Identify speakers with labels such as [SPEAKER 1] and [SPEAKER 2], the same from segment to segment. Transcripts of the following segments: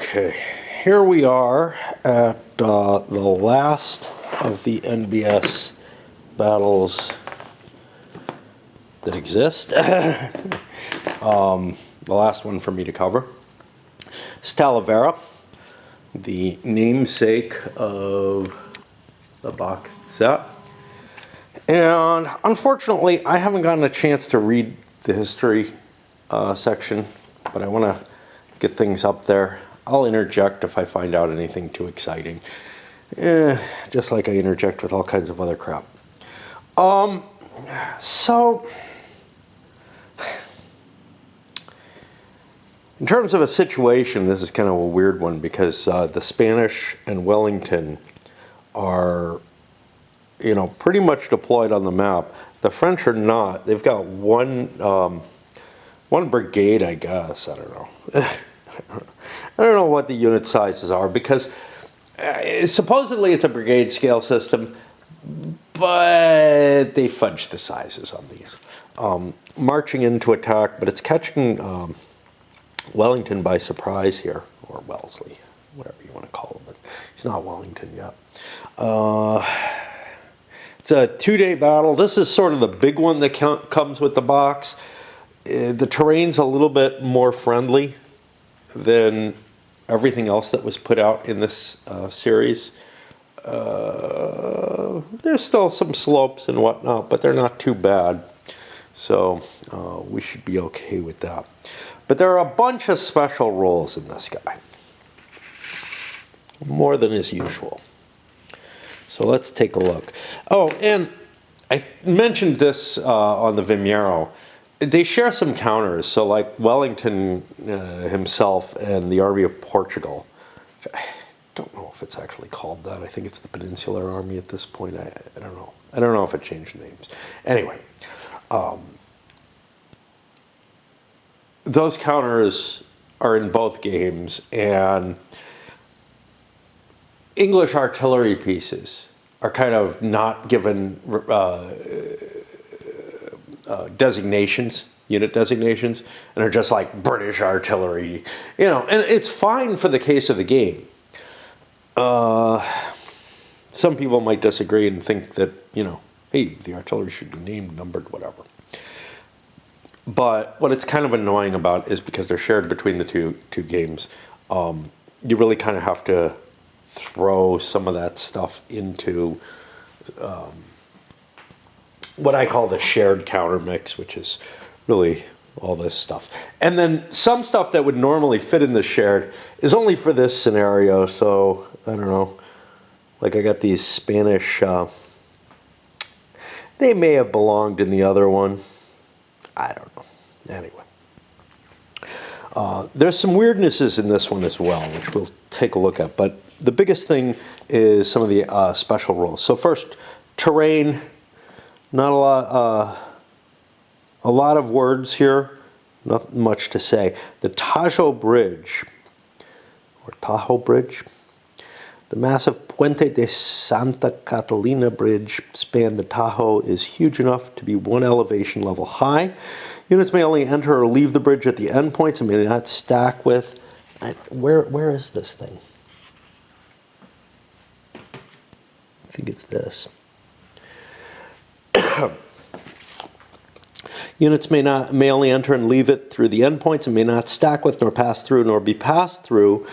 [SPEAKER 1] Okay, here we are at the last of the NBS battles that exist. The last one for me to cover. It's Talavera, the namesake of the boxed set. And unfortunately, I haven't gotten a chance to read the history section, but I want to get things up there. I'll interject if I find out anything too exciting. Just like I interject with all kinds of other crap. So, in terms of a situation, this is kind of a weird one because the Spanish and Wellington are, pretty much deployed on the map. The French are not. They've got one brigade, I guess. I don't know. I don't know what the unit sizes are because supposedly it's a brigade scale system, but they fudge the sizes on these. Marching in to attack, but it's catching Wellington by surprise here, or Wellesley, whatever you want to call him, but he's not Wellington yet. It's a 2-day battle. This is sort of the big one that comes with the box. The terrain's a little bit more friendly than everything else that was put out in this series. There's still some slopes and whatnot, but they're not too bad. So we should be okay with that. But there are a bunch of special roles in this guy. More than is usual. So let's take a look. Oh, and I mentioned this on the Vimero. They share some counters, so like Wellington himself and the Army of Portugal. I don't know if it's actually called that. I think it's the Peninsular Army at this point. I don't know. I don't know if it changed names. Anyway, those counters are in both games, and English artillery pieces are kind of not given designations, unit designations, and are just like British artillery, and it's fine for the case of the game. Some people might disagree and think that, hey, the artillery should be named, numbered, whatever. But what it's kind of annoying about is because they're shared between the two games, you really kind of have to throw some of that stuff into what I call the shared counter mix, which is really all this stuff. And then some stuff that would normally fit in the shared is only for this scenario. So I don't know, like I got these Spanish, they may have belonged in the other one. I don't know. Anyway, there's some weirdnesses in this one as well, which we'll take a look at. But the biggest thing is some of the special rules. So first, terrain. Not a lot of words here, not much to say. The Tajo Bridge, or Tahoe Bridge, the massive Puente de Santa Catalina Bridge spanned the Tahoe is huge enough to be one elevation level high. Units may only enter or leave the bridge at the endpoints and may not stack with. Where is this thing? I think it's this. Units may only enter and leave it through the endpoints and may not stack with, nor pass through, nor be passed through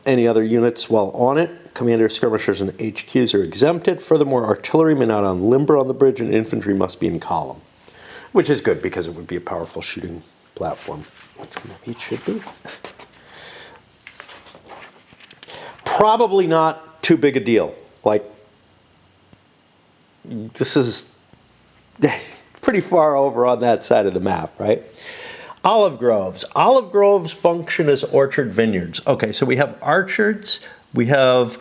[SPEAKER 1] any other units while on it. Commanders, skirmishers, and HQs are exempted. Furthermore, artillery may not unlimber on the bridge, and infantry must be in column, which is good because it would be a powerful shooting platform, which maybe it should be. Probably not too big a deal. Like, this is pretty far over on that side of the map, right? Olive groves. Olive groves function as orchard vineyards. Okay, so we have orchards, we have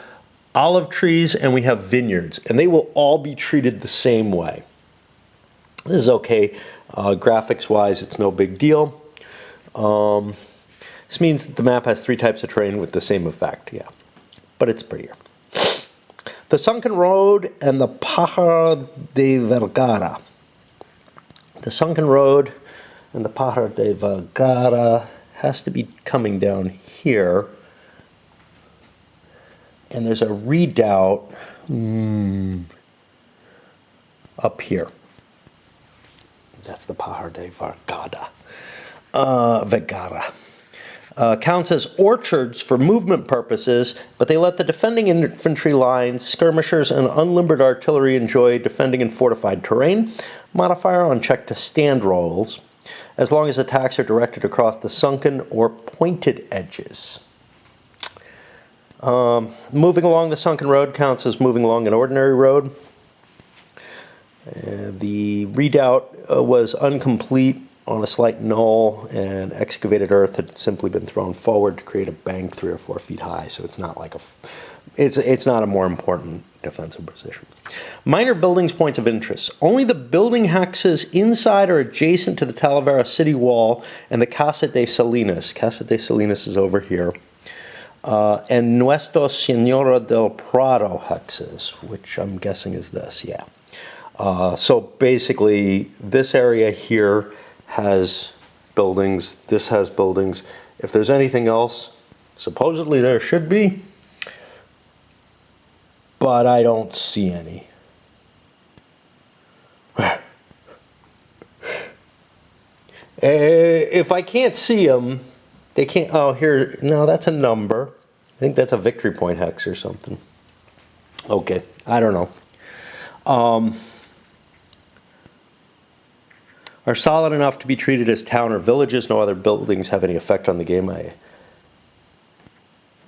[SPEAKER 1] olive trees, and we have vineyards, and they will all be treated the same way. This is okay. Graphics-wise, it's no big deal. This means that the map has 3 types of terrain with the same effect, yeah. But it's prettier. The Sunken Road and the Pájaro de Vergara. The Sunken Road and the Pájaro de Vergara has to be coming down here. And there's a redoubt up here. That's the Pahar de Vergara. Counts as orchards for movement purposes, but they let the defending infantry lines, skirmishers, and unlimbered artillery enjoy defending in fortified terrain. Modifier on check to stand rolls, as long as attacks are directed across the sunken or pointed edges. Moving along the sunken road counts as moving along an ordinary road. The redoubt was incomplete on a slight knoll, and excavated earth had simply been thrown forward to create a bank 3 or 4 feet high. So it's not like it's not a more important defensive position. Minor buildings points of interest. Only the building hexes inside or adjacent to the Talavera city wall and the Casa de Salinas. Casa de Salinas is over here. And Nuestra Senora del Prado hexes, which I'm guessing is this, yeah. So basically, this area here has buildings, this has buildings. If there's anything else, supposedly there should be, but I don't see any. If I can't see them, they can't, oh, here, no, that's a number. I think that's a victory point hex or something. Okay, I don't know. Are solid enough to be treated as town or villages. No other buildings have any effect on the game. I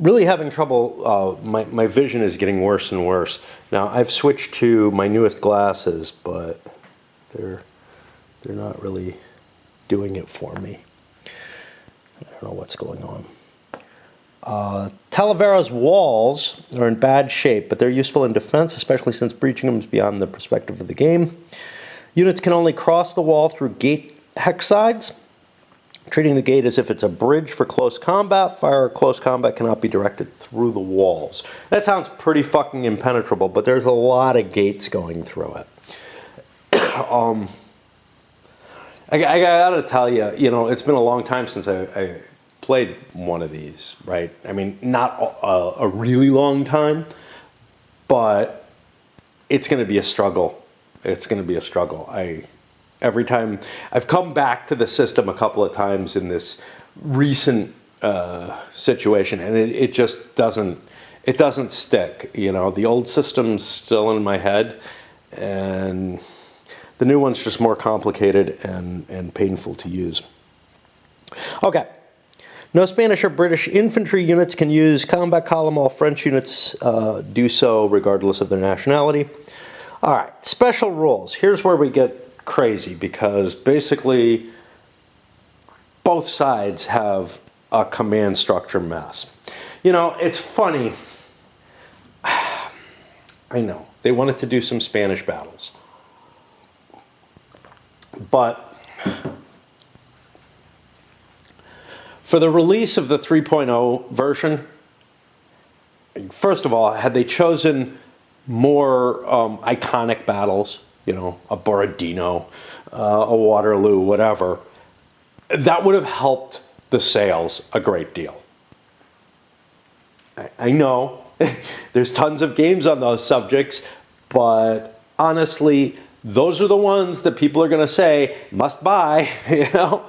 [SPEAKER 1] really having trouble. My vision is getting worse and worse. Now I've switched to my newest glasses, but they're not really doing it for me. I don't know what's going on. Talavera's walls are in bad shape, but they're useful in defense, especially since breaching them is beyond the perspective of the game. Units can only cross the wall through gate hex sides, treating the gate as if it's a bridge for close combat. Fire or close combat cannot be directed through the walls. That sounds pretty fucking impenetrable, but there's a lot of gates going through it. I gotta tell you, you know, it's been a long time since I played one of these, right? I mean, not a really long time, but it's going to be a struggle. It's going to be a struggle. Every time I've come back to the system a couple of times in this recent situation, and it just doesn't stick. You know, the old system's still in my head, and the new one's just more complicated and painful to use. Okay. No Spanish or British infantry units can use combat column. All French units do so regardless of their nationality. All right, special rules. Here's where we get crazy, because basically both sides have a command structure mess. You know, it's funny. I know, they wanted to do some Spanish battles. But for the release of the 3.0 version, first of all, had they chosen more iconic battles, you know, a Borodino, a Waterloo, whatever, that would have helped the sales a great deal. I know there's tons of games on those subjects, but honestly, those are the ones that people are going to say must buy. You know,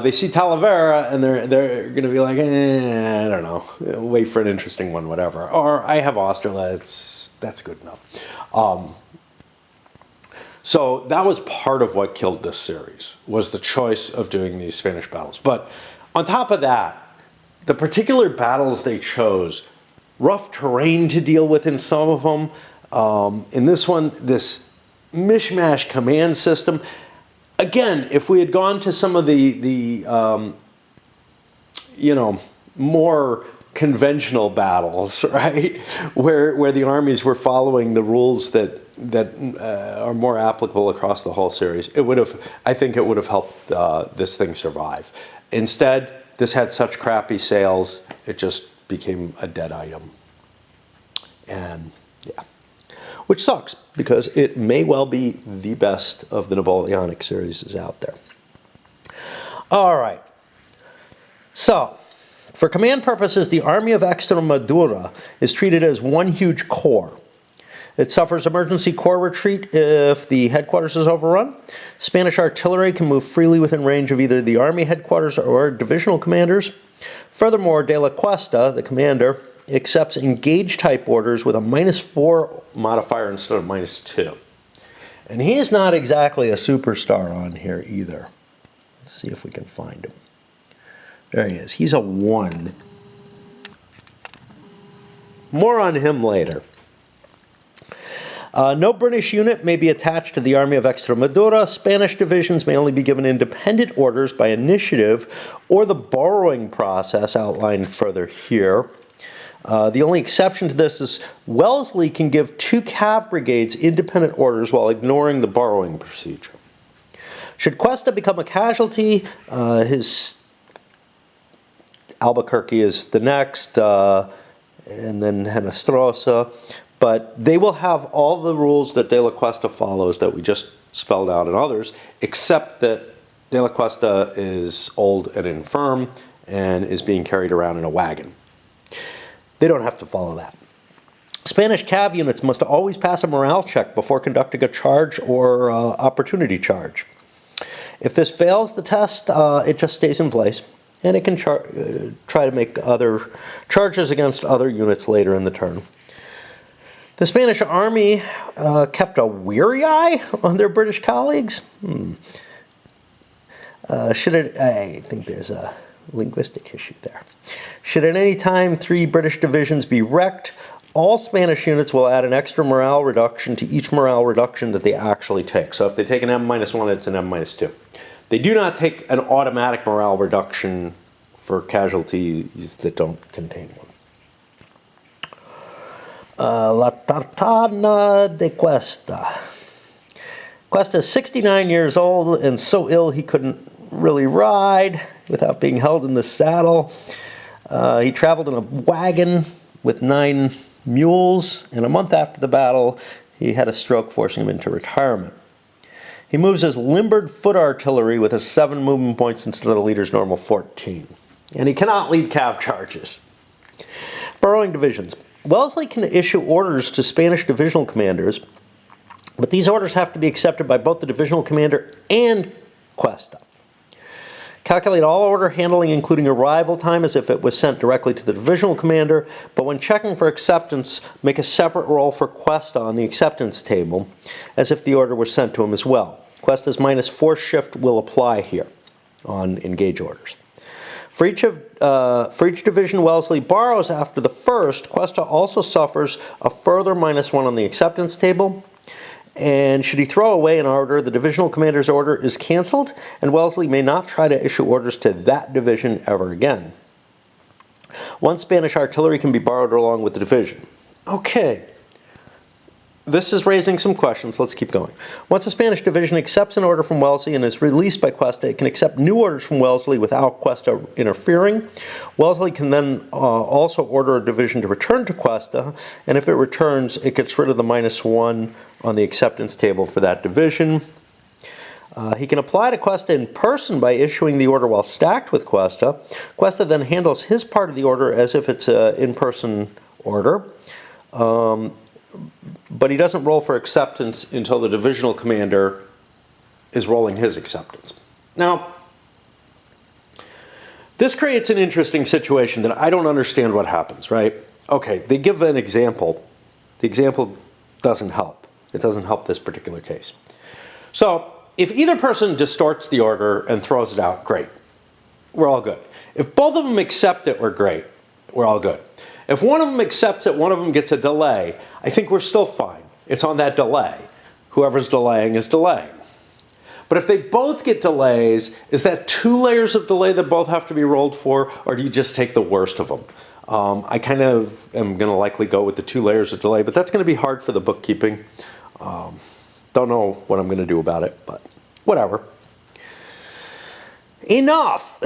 [SPEAKER 1] they see Talavera and they're going to be like, I don't know, wait for an interesting one, whatever. Or I have Austerlitz. That's good enough. So that was part of what killed this series, was the choice of doing these Spanish battles. But on top of that, the particular battles they chose, rough terrain to deal with in some of them. In this one, this mishmash command system. Again, if we had gone to some of the you know, more conventional battles, right, where the armies were following the rules that are more applicable across the whole series, it would have, I think it would have helped this thing survive. Instead, this had such crappy sales, it just became a dead item. And yeah, which sucks, because it may well be the best of the Napoleonic series is out there. All right. So, for command purposes, the Army of Extremadura is treated as one huge corps. It suffers emergency corps retreat if the headquarters is overrun. Spanish artillery can move freely within range of either the Army headquarters or divisional commanders. Furthermore, De La Cuesta, the commander, accepts engage-type orders with a -4 modifier instead of -2. And he is not exactly a superstar on here either. Let's see if we can find him. There he is. He's a 1. More on him later. No British unit may be attached to the Army of Extremadura. Spanish divisions may only be given independent orders by initiative or the borrowing process outlined further here. The only exception to this is Wellesley can give 2 cav brigades independent orders while ignoring the borrowing procedure. Should Cuesta become a casualty, his Albuquerque is the next, and then Henestrosa. But they will have all the rules that De La Cuesta follows that we just spelled out in others, except that De La Cuesta is old and infirm and is being carried around in a wagon. They don't have to follow that. Spanish cav units must always pass a morale check before conducting a charge or opportunity charge. If this fails the test, it just stays in place, and it can try to make other charges against other units later in the turn. The Spanish army kept a weary eye on their British colleagues. I think there's a linguistic issue there. Should at any time 3 British divisions be wrecked, all Spanish units will add an extra morale reduction to each morale reduction that they actually take. So if they take an M-1, it's an M-2. They do not take an automatic morale reduction for casualties that don't contain one. La Tartana de Cuesta. Cuesta is 69 years old and so ill he couldn't really ride without being held in the saddle. He traveled in a wagon with 9 mules, and a month after the battle, he had a stroke forcing him into retirement. He moves his limbered foot artillery with his 7 movement points instead of the leader's normal 14. And he cannot lead cav charges. Borrowing divisions. Wellesley can issue orders to Spanish divisional commanders, but these orders have to be accepted by both the divisional commander and Cuesta. Calculate all order handling, including arrival time, as if it was sent directly to the divisional commander, but when checking for acceptance, make a separate roll for Cuesta on the acceptance table, as if the order was sent to him as well. Cuesta's -4 shift will apply here on engage orders. For each division Wellesley borrows after the first, Cuesta also suffers a further -1 on the acceptance table. And should he throw away an order, the divisional commander's order is canceled, and Wellesley may not try to issue orders to that division ever again. 1 Spanish artillery can be borrowed along with the division. Okay. This is raising some questions. Let's keep going. Once a Spanish division accepts an order from Wellesley and is released by Cuesta, it can accept new orders from Wellesley without Cuesta interfering. Wellesley can then also order a division to return to Cuesta, and if it returns, it gets rid of the -1 on the acceptance table for that division. He can apply to Cuesta in person by issuing the order while stacked with Cuesta. Cuesta then handles his part of the order as if it's an in-person order. But he doesn't roll for acceptance until the divisional commander is rolling his acceptance. Now, this creates an interesting situation that I don't understand what happens, right? Okay, they give an example. The example doesn't help. It doesn't help this particular case. So, if either person distorts the order and throws it out, great. We're all good. If both of them accept it, we're great. We're all good. If one of them accepts it, one of them gets a delay, I think we're still fine. It's on that delay. Whoever's delaying is delaying. But if they both get delays, is that 2 layers of delay that both have to be rolled for, or do you just take the worst of them? I kind of am going to likely go with the 2 layers of delay, but that's going to be hard for the bookkeeping. Don't know what I'm going to do about it, but whatever. Enough!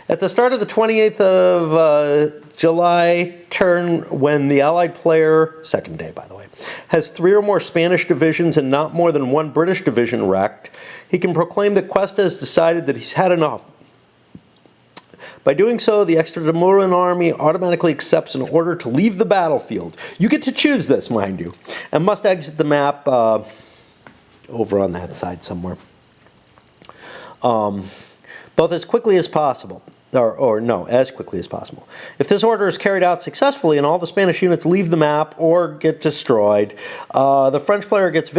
[SPEAKER 1] At the start of the 28th of July turn, when the Allied player, second day by the way, has 3 or more Spanish divisions and not more than 1 British division wrecked, he can proclaim that Cuesta has decided that he's had enough. By doing so, the Extremurian army automatically accepts an order to leave the battlefield. You get to choose this, mind you, and must exit the map over on that side somewhere. Both as quickly as possible. Or no, as quickly as possible. If this order is carried out successfully and all the Spanish units leave the map or get destroyed, the French player gets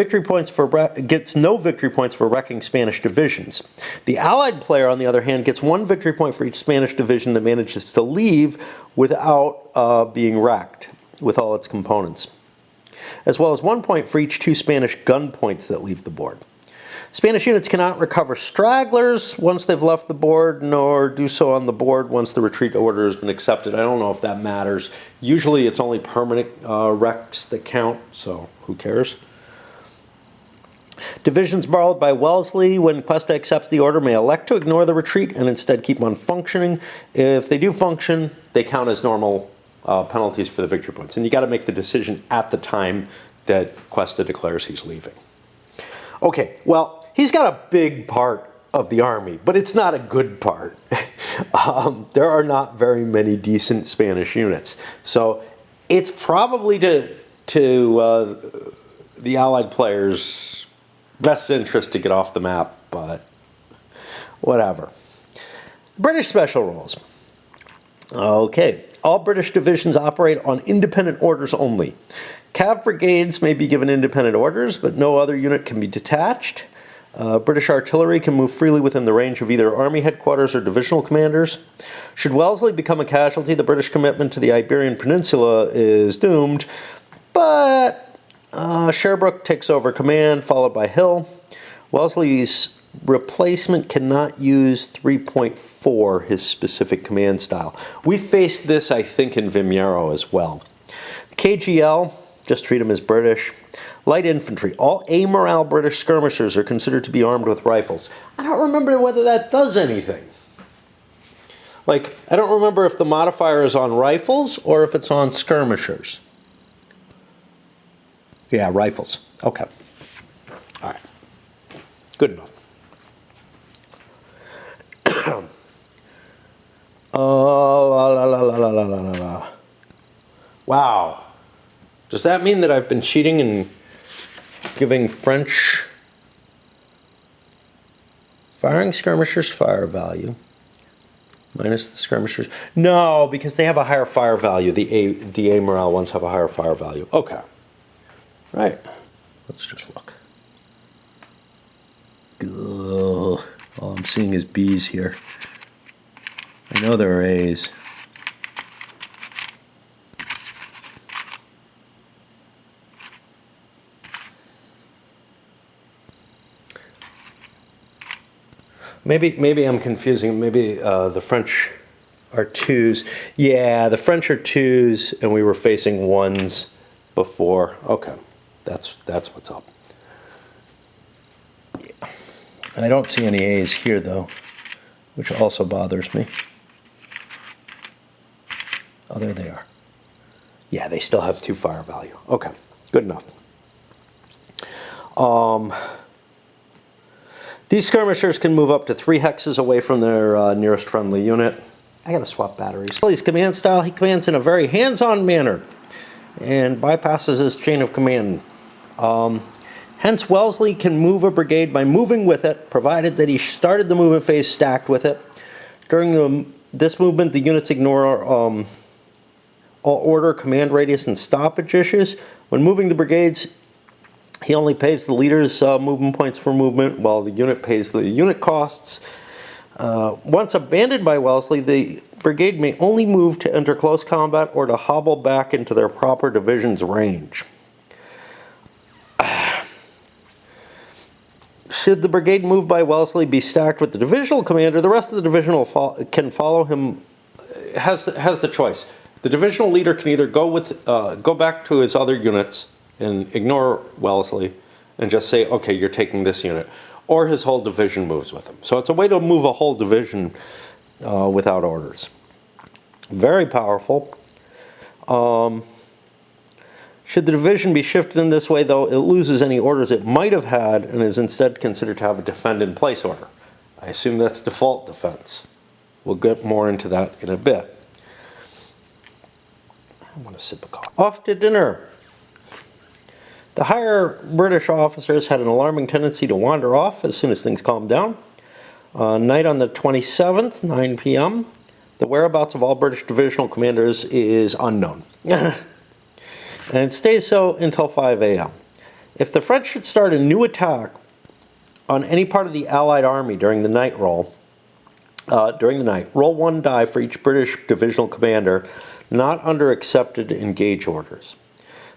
[SPEAKER 1] no victory points for wrecking Spanish divisions. The Allied player, on the other hand, gets 1 victory point for each Spanish division that manages to leave without being wrecked with all its components, as well as 1 point for each 2 Spanish gun points that leave the board. Spanish units cannot recover stragglers once they've left the board, nor do so on the board once the retreat order has been accepted. I don't know if that matters. Usually it's only permanent wrecks that count, so who cares? Divisions borrowed by Wellesley when Cuesta accepts the order may elect to ignore the retreat and instead keep on functioning. If they do function, they count as normal penalties for the victory points. And you got to make the decision at the time that Cuesta declares he's leaving. Okay, well, he's got a big part of the army, but it's not a good part. There are not very many decent Spanish units. So it's probably to the Allied players' best interest to get off the map, but whatever. British special rules. Okay, all British divisions operate on independent orders only. Cav brigades may be given independent orders, but no other unit can be detached. British artillery can move freely within the range of either army headquarters or divisional commanders. Should Wellesley become a casualty, the British commitment to the Iberian Peninsula is doomed, but Sherbrooke takes over command, followed by Hill. Wellesley's replacement cannot use 3.4, his specific command style. We faced this, I think, in Vimiero as well. KGL, just treat them as British. Light infantry. All A morale British skirmishers are considered to be armed with rifles. I don't remember whether that does anything. Like, I don't remember if the modifier is on rifles or if it's on skirmishers. Yeah, rifles. Okay. All right. Good enough. Wow. Does that mean that I've been cheating and giving French firing skirmishers fire value minus the skirmishers? No, because they have a higher fire value. The A morale ones have a higher fire value. Okay. Right. Let's just look. Ugh. All I'm seeing is B's here. I know there are A's. Maybe I'm confusing. Maybe the French are 2s. Yeah, the French are 2s, and we were facing 1s before. Okay, that's what's up. Yeah. I don't see any A's here though, which also bothers me. Oh, there they are. Yeah, they still have 2 fire value. Okay, good enough. These skirmishers can move up to 3 hexes away from their nearest friendly unit. I gotta swap batteries. His command style, he commands in a very hands-on manner and bypasses his chain of command. Hence, Wellesley can move a brigade by moving with it, provided that he started the movement phase stacked with it. During this movement, the units ignore all order, command radius, and stoppage issues. When moving the brigades, he only pays the leader's movement points for movement, while the unit pays the unit costs. Once abandoned by Wellesley, the brigade may only move to enter close combat or to hobble back into their proper division's range. Should the brigade moved by Wellesley be stacked with the divisional commander, the rest of the division can follow him, has the choice. The divisional leader can either go back to his other units and ignore Wellesley and just say, okay, you're taking this unit, or his whole division moves with him. So it's a way to move a whole division without orders. Very powerful. Should the division be shifted in this way, though, it loses any orders it might have had and is instead considered to have a defend in place order. I assume that's default defense. We'll get more into that in a bit. I want to sip of coffee. Off to dinner. The higher British officers had an alarming tendency to wander off as soon as things calmed down. Night on the 27th, 9 p.m., the whereabouts of all British divisional commanders is unknown. And it stays so until 5 a.m. If the French should start a new attack on any part of the Allied army during the night, roll one die for each British divisional commander not under accepted engage orders.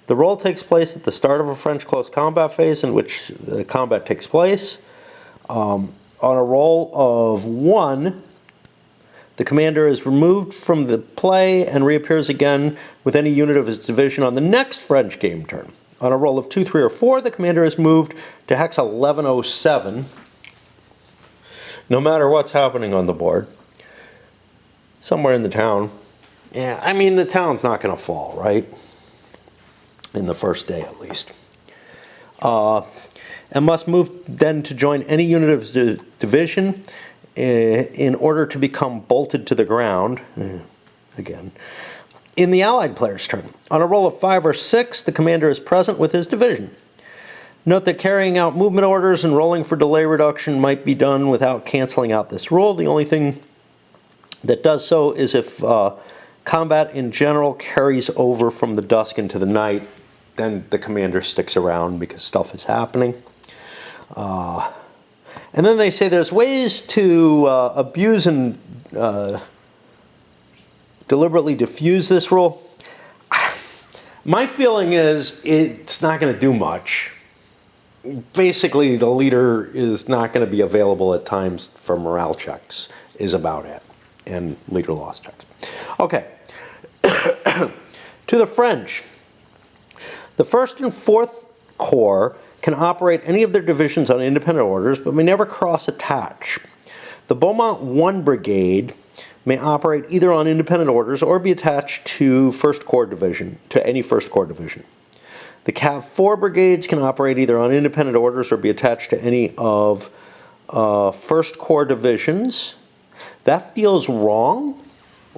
[SPEAKER 1] The roll takes place at the start of a French close combat phase in which the combat takes place. On a roll of 1, the commander is removed from the play and reappears again with any unit of his division on the next French game turn. On a roll of 2, 3, or 4, the commander is moved to hex 1107, no matter what's happening on the board, somewhere in the town. Yeah, I mean, the town's not going to fall, right? In the first day, at least. And must move then to join any unit of the division in order to become bolted to the ground, again, in the Allied player's turn. On a roll of 5 or 6, the commander is present with his division. Note that carrying out movement orders and rolling for delay reduction might be done without canceling out this rule. The only thing that does so is if combat in general carries over from the dusk into the night, then the commander sticks around because stuff is happening. And then they say there's ways to abuse and deliberately diffuse this rule. My feeling is it's not going to do much. Basically, the leader is not going to be available at times for morale checks, is about it, and leader loss checks. Okay, to the French. The 1st and 4th Corps can operate any of their divisions on independent orders, but may never cross-attach. The Beaumont 1 Brigade may operate either on independent orders or be attached to First Corps Division, to any First Corps Division. The Cav 4 brigades can operate either on independent orders or be attached to any of First Corps divisions. That feels wrong.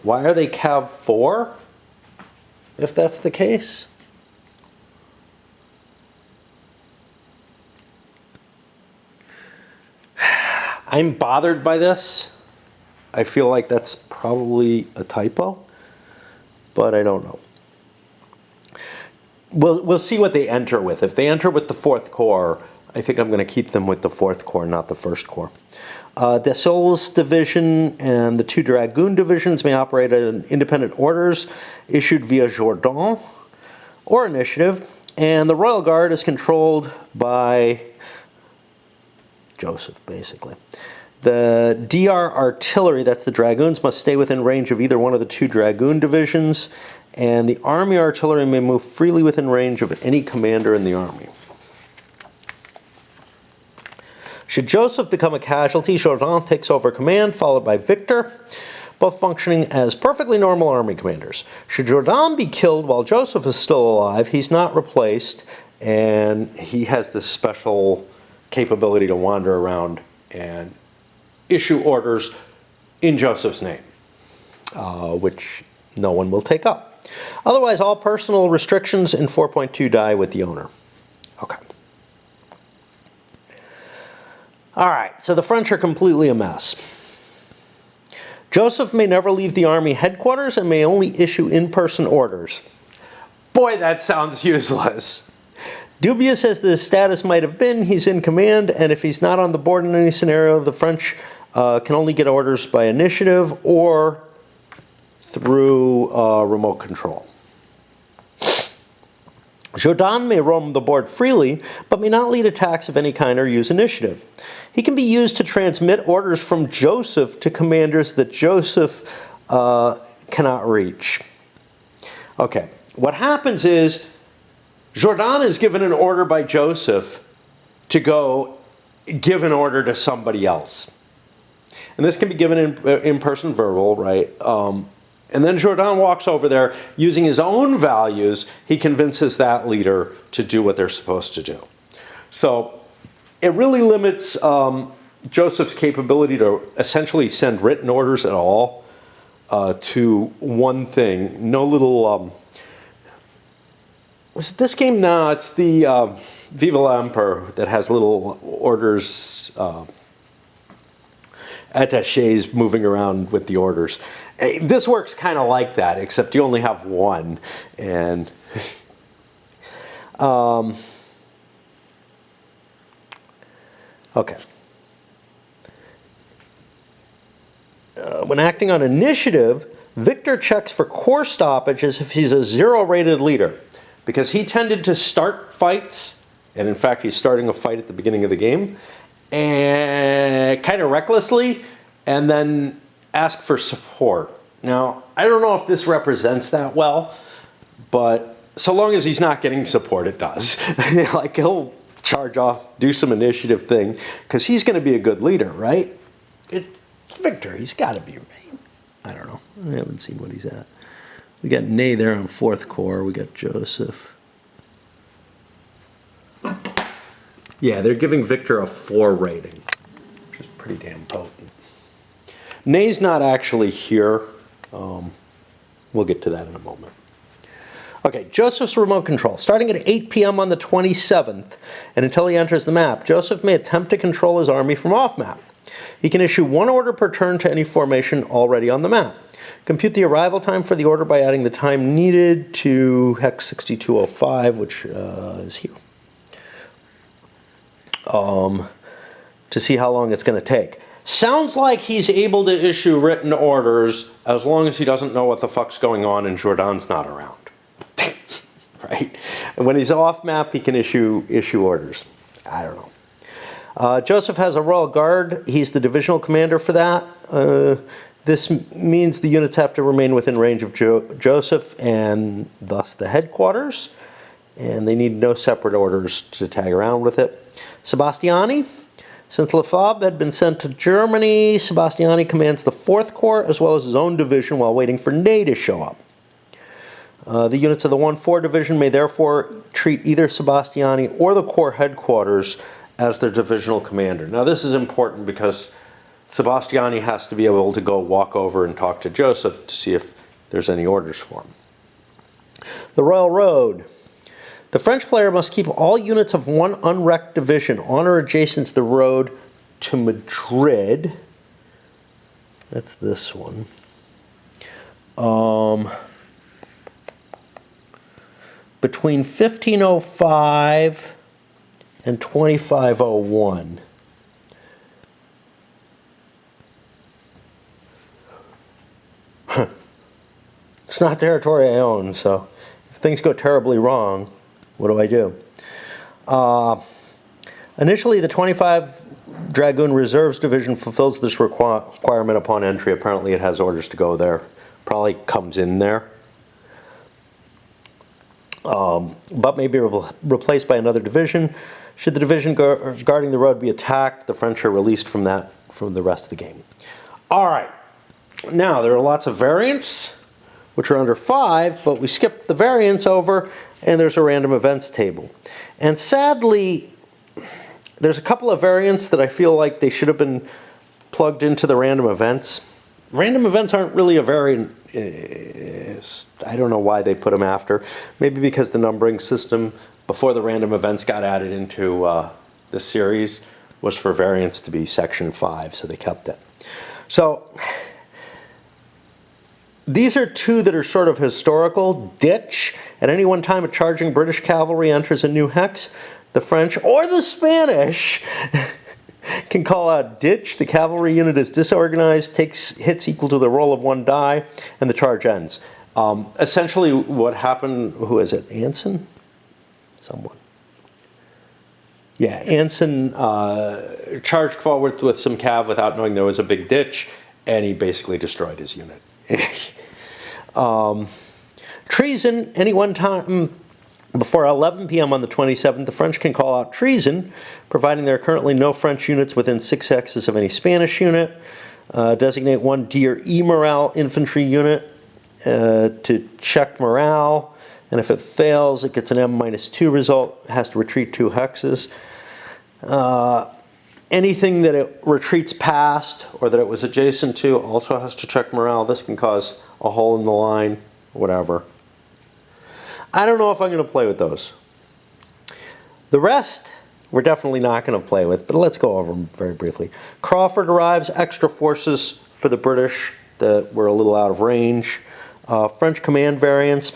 [SPEAKER 1] Why are they Cav 4, if that's the case? I'm bothered by this. I feel like that's probably a typo, but I don't know. We'll see what they enter with. If they enter with the 4th Corps, I think I'm going to keep them with the 4th Corps, not the 1st Corps. Dessaules Division and the 2 Dragoon Divisions may operate in independent orders issued via Jourdan or initiative, and the Royal Guard is controlled by Joseph, basically. The DR Artillery, that's the Dragoons, must stay within range of either one of the 2 Dragoon Divisions, and the Army Artillery may move freely within range of any commander in the Army. Should Joseph become a casualty, Jourdan takes over command, followed by Victor, both functioning as perfectly normal Army commanders. Should Jourdan be killed while Joseph is still alive, he's not replaced, and he has this special capability to wander around and issue orders in Joseph's name, which no one will take up. Otherwise, all personal restrictions in 4.2 die with the owner. Okay. All right, so the French are completely a mess. Joseph may never leave the army headquarters and may only issue in-person orders. Boy, that sounds useless. Dubious as the status might have been, he's in command, and if he's not on the board in any scenario, the French can only get orders by initiative or through remote control. Jourdan may roam the board freely, but may not lead attacks of any kind or use initiative. He can be used to transmit orders from Joseph to commanders that Joseph cannot reach. Okay, what happens is Jourdan is given an order by Joseph to go give an order to somebody else. And this can be given in person verbal, right? And then Jourdan walks over there using his own values. He convinces that leader to do what they're supposed to do. So it really limits Joseph's capability to essentially send written orders at all to one thing. No little... was it this game? No, it's the Viva la Emperor that has little orders, attaches moving around with the orders. This works kind of like that, except you only have one. And okay. When acting on initiative, Victor checks for core stoppage as if he's a 0-rated leader, because he tended to start fights, and in fact he's starting a fight at the beginning of the game, and kind of recklessly, and then ask for support. Now, I don't know if this represents that well, but so long as he's not getting support, it does. Like, he'll charge off, do some initiative thing, because he's going to be a good leader, right? It's Victor, he's got to be, right? I don't know. I haven't seen what he's at. We got Ney there on 4th Corps. We got Joseph. Yeah, they're giving Victor a 4 rating, which is pretty damn potent. Ney's not actually here. We'll get to that in a moment. Okay, Joseph's remote control. Starting at 8 p.m. on the 27th, and until he enters the map, Joseph may attempt to control his army from off-map. He can issue 1 order per turn to any formation already on the map. Compute the arrival time for the order by adding the time needed to hex 6205, which is here, to see how long it's going to take. Sounds like he's able to issue written orders as long as he doesn't know what the fuck's going on and Jourdan's not around. Right? And when he's off map, he can issue orders. I don't know. Joseph has a Royal Guard. He's the divisional commander for that. This means the units have to remain within range of Joseph and thus the headquarters. And they need no separate orders to tag around with it. Sebastiani. Since Lefebvre had been sent to Germany, Sebastiani commands the 4th Corps as well as his own division while waiting for Ney to show up. The units of the 1-4 division may therefore treat either Sebastiani or the Corps headquarters as their divisional commander. Now this is important because Sebastiani has to be able to go walk over and talk to Joseph to see if there's any orders for him. The Royal Road. The French player must keep all units of one unwrecked division on or adjacent to the road to Madrid. That's this one. Between 1505 and 2501. It's not territory I own, so if things go terribly wrong, what do I do? Initially, the 25 Dragoon Reserves Division fulfills this requirement upon entry. Apparently, it has orders to go there. Probably comes in there. But may be replaced by another division. Should the division guarding the road be attacked, the French are released from the rest of the game. All right. Now, there are lots of variants, which are under 5, but we skipped the variants over, and there's a random events table. And sadly, there's a couple of variants that I feel like they should have been plugged into the random events. Random events aren't really a variant. I don't know why they put them after. Maybe because the numbering system before the random events got added into the series was for variants to be section 5, so they kept it. So these are 2 that are sort of historical. Ditch. At any one time, a charging British cavalry enters a new hex. The French or the Spanish can call out ditch. The cavalry unit is disorganized, takes hits equal to the roll of 1 die, and the charge ends. Essentially, what happened, who is it? Anson? Someone. Yeah, Anson charged forward with some cav without knowing there was a big ditch, and he basically destroyed his unit. Treason, any one time before 11 p.m. on the 27th, the French can call out treason, providing there are currently no French units within 6 hexes of any Spanish unit. Designate 1 D or E morale infantry unit to check morale, and if it fails, it gets an M-2 result. It has to retreat 2 hexes. Anything that it retreats past or that it was adjacent to also has to check morale. This can cause a hole in the line, whatever. I don't know if I'm going to play with those. The rest, we're definitely not going to play with, but let's go over them very briefly. Crawford arrives, extra forces for the British that were a little out of range. French command variants,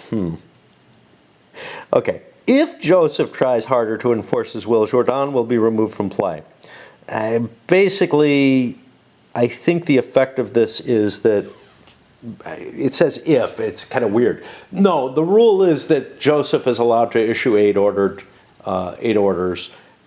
[SPEAKER 1] Okay, if Joseph tries harder to enforce his will, Jourdan will be removed from play. Basically, I think the effect of this is that it says if, it's kind of weird. No, the rule is that Joseph is allowed to issue eight orders,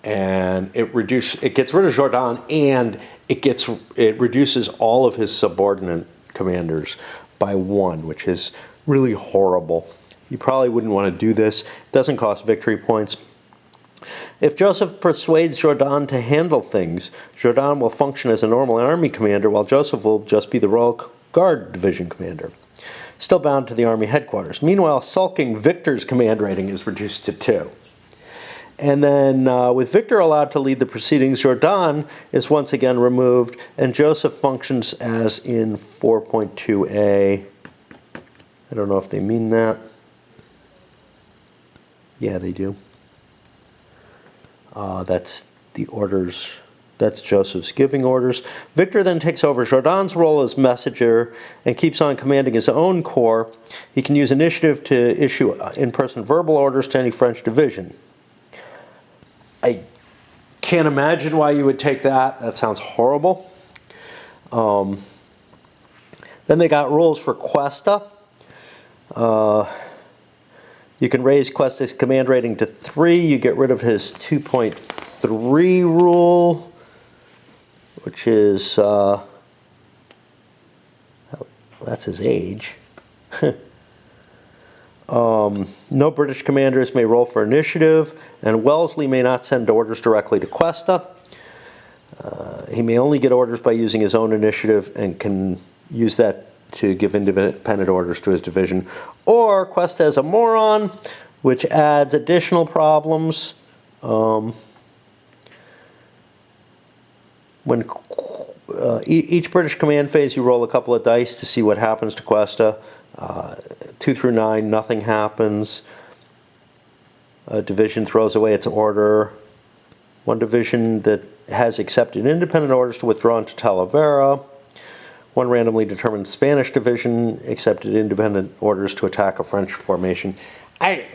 [SPEAKER 1] and it gets rid of Jourdan, and it reduces all of his subordinate commanders by one, which is really horrible. You probably wouldn't want to do this. It doesn't cost victory points. If Joseph persuades Jourdan to handle things, Jourdan will function as a normal army commander, while Joseph will just be the Royal Guard division commander, still bound to the army headquarters. Meanwhile, sulking Victor's command rating is reduced to 2. And then with Victor allowed to lead the proceedings, Jourdan is once again removed, and Joseph functions as in 4.2a. I don't know if they mean that. Yeah, they do. That's the orders. That's Joseph's giving orders. Victor then takes over Jourdan's role as messenger and keeps on commanding his own corps. He can use initiative to issue in-person verbal orders to any French division. I can't imagine why you would take that. That sounds horrible. Then they got rules for Cuesta. You can raise Cuesta's command rating to 3. You get rid of his 2.3 rule, which is, that's his age. No British commanders may roll for initiative, and Wellesley may not send orders directly to Cuesta. He may only get orders by using his own initiative and can use that to give independent orders to his division. Or Cuesta is a moron, which adds additional problems. When each British command phase, you roll a couple of dice to see what happens to Cuesta. 2 through 9, nothing happens. A division throws away its order. One division that has accepted independent orders to withdraw into Talavera. One randomly determined Spanish division accepted independent orders to attack a French formation. I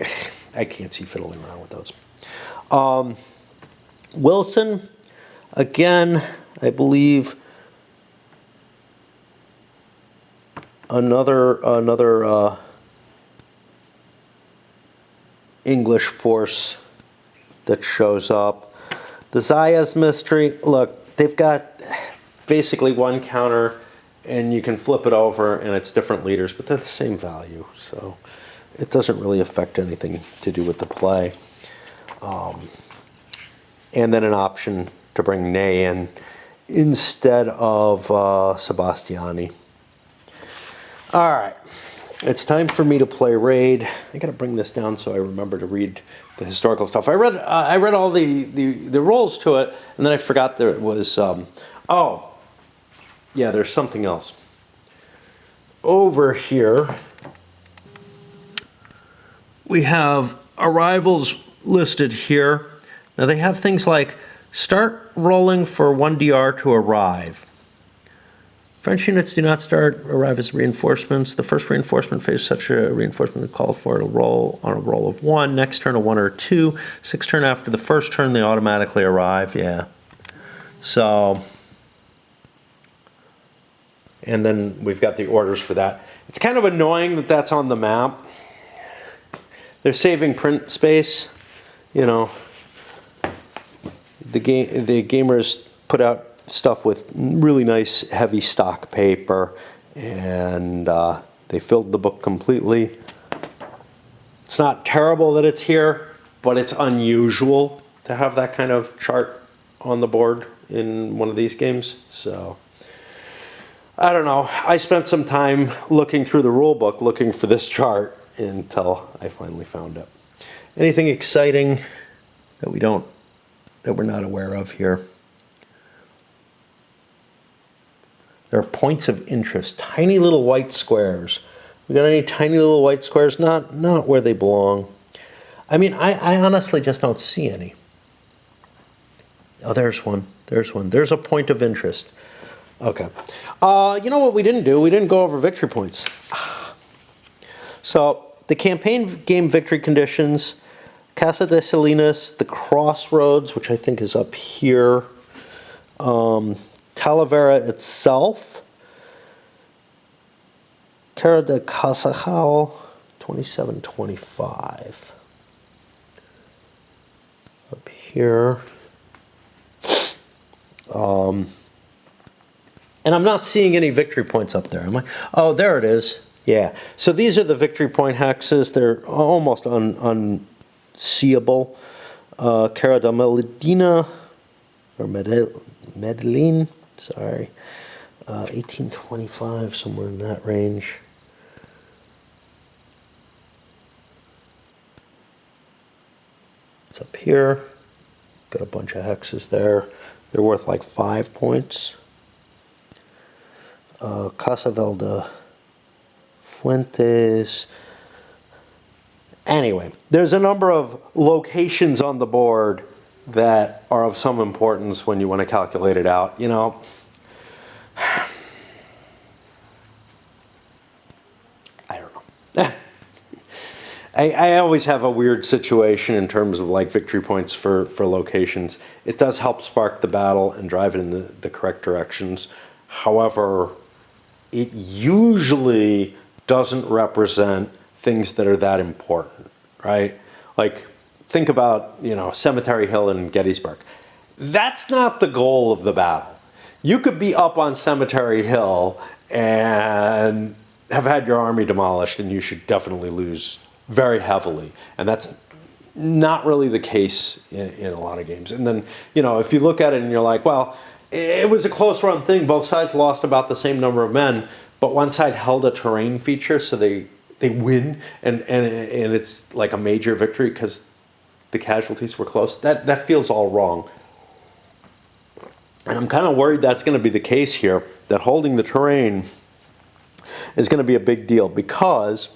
[SPEAKER 1] can't see fiddling around with those. Wilson, again, I believe another English force that shows up. The Zayas mystery, look, they've got basically one counter, and you can flip it over and it's different leaders, but they're the same value, so it doesn't really affect anything to do with the play. And then an option to bring Ney in instead of Sebastiani. All right, it's time for me to play Raid. I gotta bring this down so I remember to read the historical stuff. I read all the rules to it, and then I forgot there was, oh, yeah, there's something else. Over here, we have arrivals listed here. Now they have things like start rolling for 1 DR to arrive. French units do not arrive as reinforcements. The first reinforcement phase, such a reinforcement called for to roll on a roll of 1. Next turn, a 1 or 2. 6th turn after the first turn, they automatically arrive. Yeah. So, and then we've got the orders for that. It's kind of annoying that that's on the map. They're saving print space. You know, the gamers put out stuff with really nice heavy stock paper, and they filled the book completely. It's not terrible that it's here, but it's unusual to have that kind of chart on the board in one of these games. So I don't know. I spent some time looking through the rule book looking for this chart until I finally found it. Anything exciting that we're not aware of here? There are points of interest, tiny little white squares. We got any tiny little white squares? Not where they belong. I mean, I honestly just don't see any. Oh, there's one. There's one. There's a point of interest. Okay. You know what we didn't do? We didn't go over victory points. So the campaign game victory conditions, Casa de Salinas, the Crossroads, which I think is up here, Talavera itself, Cara de Casajal, 2725. Up here. And I'm not seeing any victory points up there, am I? Oh, there it is. Yeah. So these are the victory point hexes. They're almost unseeable. Cara de Medellina, or Medellin, sorry. 1825, somewhere in that range. It's up here. Got a bunch of hexes there. They're worth like 5 points. Casabel de Fuentes. Anyway, there's a number of locations on the board that are of some importance when you want to calculate it out. You know, I don't know. I always have a weird situation in terms of like victory points for locations. It does help spark the battle and drive it in the correct directions. However, it usually doesn't represent things that are that important, right? Like, think about, you know, Cemetery Hill and Gettysburg. That's not the goal of the battle. You could be up on Cemetery Hill and have had your army demolished, and you should lose very heavily. And that's not really the case in a lot of games. And then, you know, if you look at it and you're like, well, it was a close run thing. Both sides lost about the same number of men, but one side held a terrain feature, so they win, and it's like a major victory because the casualties were close. That feels all wrong. And I'm kind of worried that's going to be the case here, that holding the terrain is going to be a big deal, because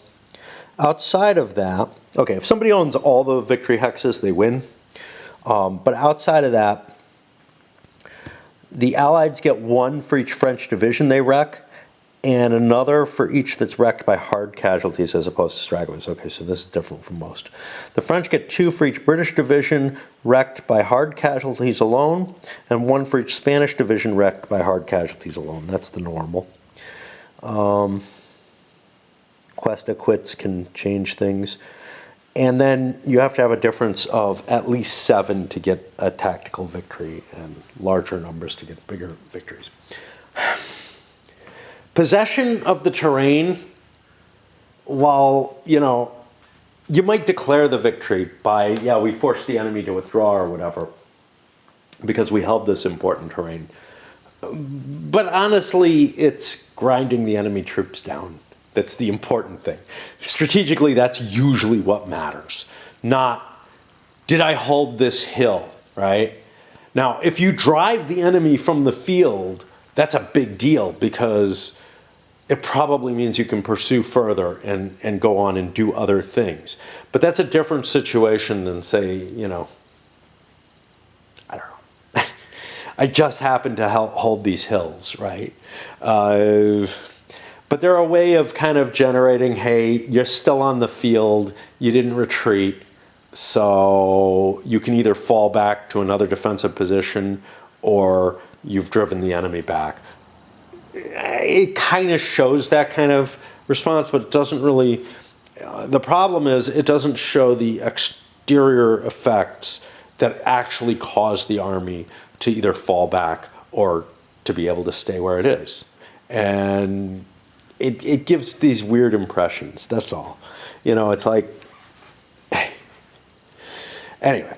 [SPEAKER 1] outside of that, okay, if somebody owns all the victory hexes, they win. But outside of that, the Allies get one for each French division they wreck, and another for each that's wrecked by hard casualties as opposed to stragglers. Okay, so this is different from most. The French get 2 for each British division wrecked by hard casualties alone, and 1 for each Spanish division wrecked by hard casualties alone. That's the normal. Questa quits can change things. And then you have to have a difference of at least 7 to get a tactical victory, and larger numbers to get bigger victories. Possession of the terrain, while, you know, you might declare the victory by, yeah, we forced the enemy to withdraw or whatever, because we held this important terrain. But honestly, it's grinding the enemy troops down. That's the important thing. Strategically, that's usually what matters. Not, did I hold this hill, right? Now, if you drive the enemy from the field, that's a big deal, because it probably means you can pursue further and go on and do other things. But that's a different situation than, say, you know, I don't know. I just happen to hold these hills, right? But they're a way of kind of generating, hey, you're still on the field, you didn't retreat, so you can either fall back to another defensive position or you've driven the enemy back. It kind of shows that kind of response, but it doesn't really, the problem is it doesn't show the exterior effects that actually cause the army to either fall back or to be able to stay where it is. And it gives these weird impressions, that's all. You know, it's like, anyway.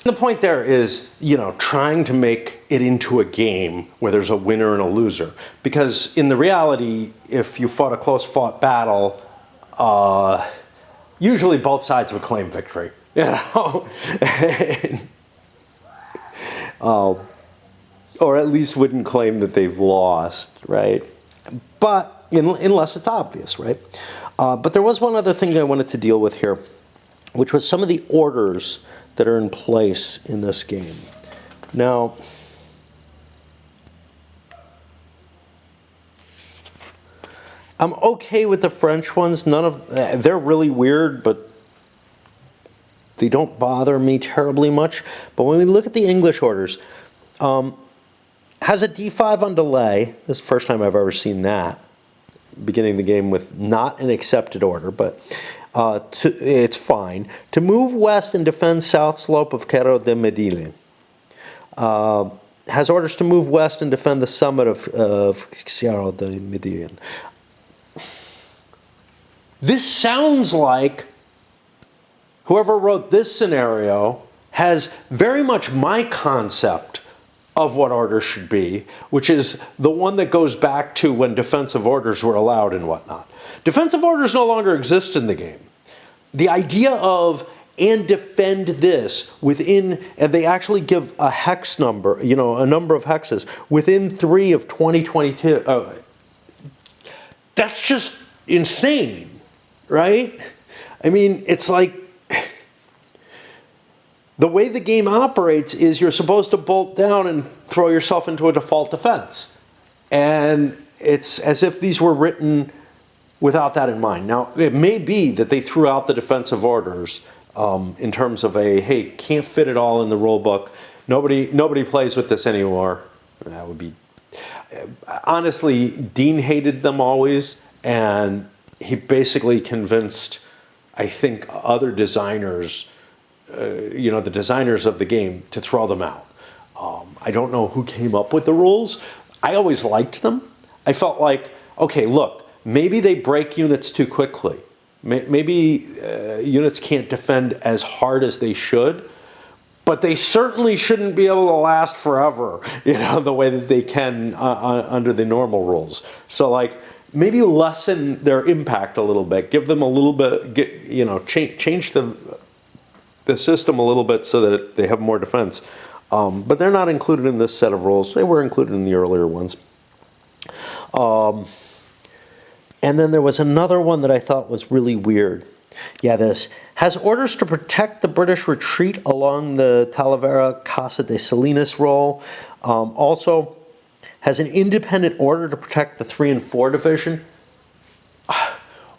[SPEAKER 1] The point there is, you know, trying to make it into a game where there's a winner and a loser. Because in the reality, if you fought a close-fought battle, usually both sides would claim victory. You know? or at least wouldn't claim that they've lost, right? But unless it's obvious, right? But there was one other thing I wanted to deal with here, which was some of the orders that are in place in this game. Now, I'm okay with the French ones. They're really weird, but they don't bother me terribly much. But when we look at the English orders, has a D5 on delay. This is the first time I've ever seen that. Beginning the game with not an accepted order, but it's fine. To move west and defend south slope of Cerro de Medellin. Has orders to move west and defend the summit of Cerro de Medellin. This sounds like whoever wrote this scenario has very much my concept of what orders should be, which is the one that goes back to when defensive orders were allowed and whatnot. Defensive orders no longer exist in the game. The idea of and defend this within, and they actually give a hex number, a number of hexes within 3 of 2022. That's just insane, right? I mean, it's like the way the game operates is you're supposed to bolt down and throw yourself into a default defense. And it's as if these were written without that in mind. Now, it may be that they threw out the defensive orders in terms of hey, can't fit it all in the rule book. Nobody plays with this anymore. That would be... Honestly, Dean hated them always, and he basically convinced, I think, other designers, the designers of the game, to throw them out. I don't know who came up with the rules. I always liked them. I felt like, okay, look, maybe they break units too quickly. Maybe units can't defend as hard as they should, but they certainly shouldn't be able to last forever, the way that they can under the normal rules. So, like, maybe lessen their impact a little bit, give them a little bit, change the system a little bit so that they have more defense. But they're not included in this set of rules. They were included in the earlier ones. And then there was another one that I thought was really weird. Yeah, this has orders to protect the British retreat along the Talavera Casa de Salinas roll. Also has an independent order to protect the 3 and 4 division.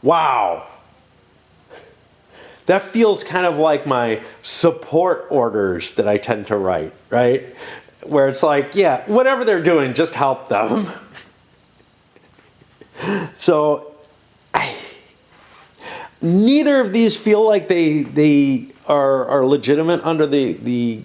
[SPEAKER 1] Wow. That feels kind of like my support orders that I tend to write, right? Where it's like, yeah, whatever they're doing, just help them. So, neither of these feel like they are legitimate under the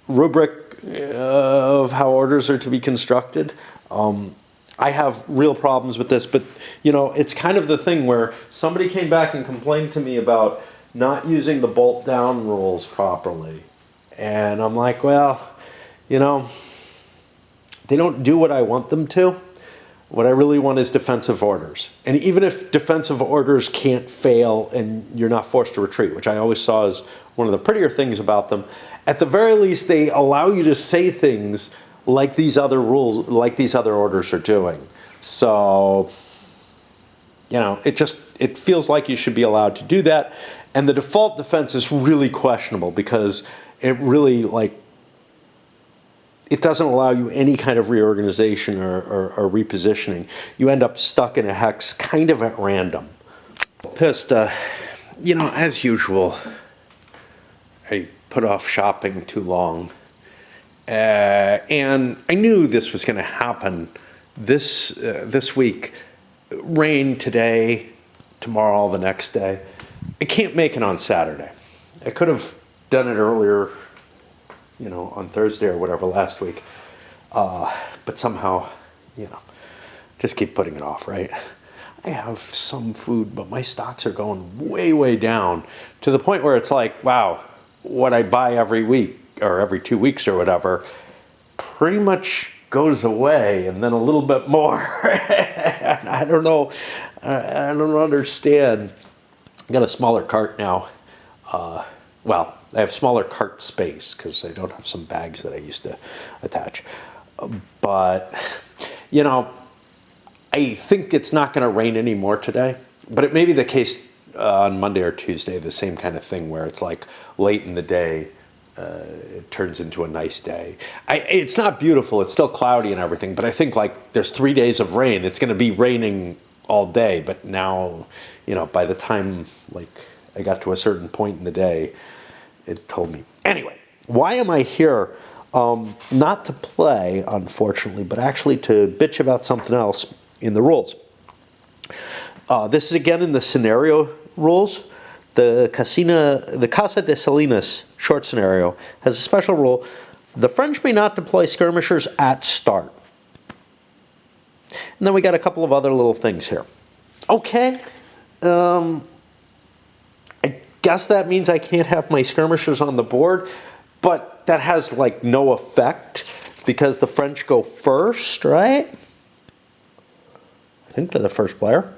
[SPEAKER 1] rubric of how orders are to be constructed. I have real problems with this, but it's kind of the thing where somebody came back and complained to me about not using the bolt down rules properly. And I'm like, well, they don't do what I want them to. What I really want is defensive orders. And even if defensive orders can't fail and you're not forced to retreat, which I always saw as one of the prettier things about them, at the very least they allow you to say things like these other rules, like these other orders are doing. So, it feels like you should be allowed to do that. And the default defense is really questionable because it really, it doesn't allow you any kind of reorganization or repositioning. You end up stuck in a hex kind of at random. Pissed, as usual, I put off shopping too long. And I knew this was going to happen this week. Rain today, tomorrow, the next day. I can't make it on Saturday. I could have done it earlier, on Thursday or whatever last week. But somehow, just keep putting it off, right? I have some food, but my stocks are going way, way down to the point where it's like, wow, what I buy every week or every 2 weeks or whatever pretty much goes away, and then a little bit more. I don't know. I don't understand. I got a smaller cart now. Well, I have smaller cart space because I don't have some bags that I used to attach. But, you know, I think it's not going to rain anymore today. But it may be the case on Monday or Tuesday, the same kind of thing where it's like late in the day, it turns into a nice day. It's not beautiful. It's still cloudy and everything. But I think like there's 3 days of rain. It's going to be raining all day. But now, you know, by the time like I got to a certain point in the day, it told me. Anyway, why am I here? Not to play, unfortunately, but actually to bitch about something else in the rules. This is again in the scenario rules. The Casa de Salinas short scenario has a special rule. The French may not deploy skirmishers at start. And then we got a couple of other little things here. Okay. I guess that means I can't have my skirmishers on the board, but that has like no effect because the French go first, right? I think they're the first player.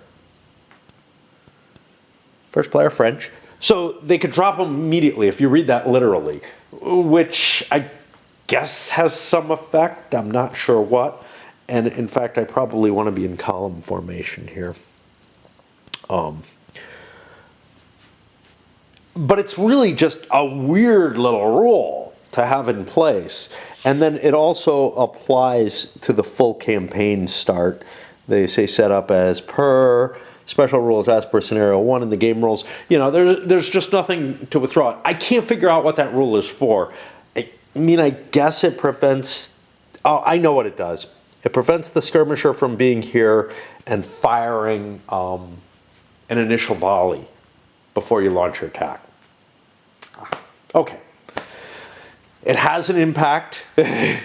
[SPEAKER 1] First player French. So they could drop them immediately if you read that literally, which I guess has some effect. I'm not sure what. And in fact, I probably want to be in column formation here. But it's really just a weird little rule to have in place. And then it also applies to the full campaign start. They say set up as per special rules as per scenario 1 in the game rules. You know, there's just nothing to withdraw. I can't figure out what that rule is for. I mean, I guess it prevents... Oh, I know what it does. It prevents the skirmisher from being here and firing an initial volley before you launch your attack. Okay. It has an impact, and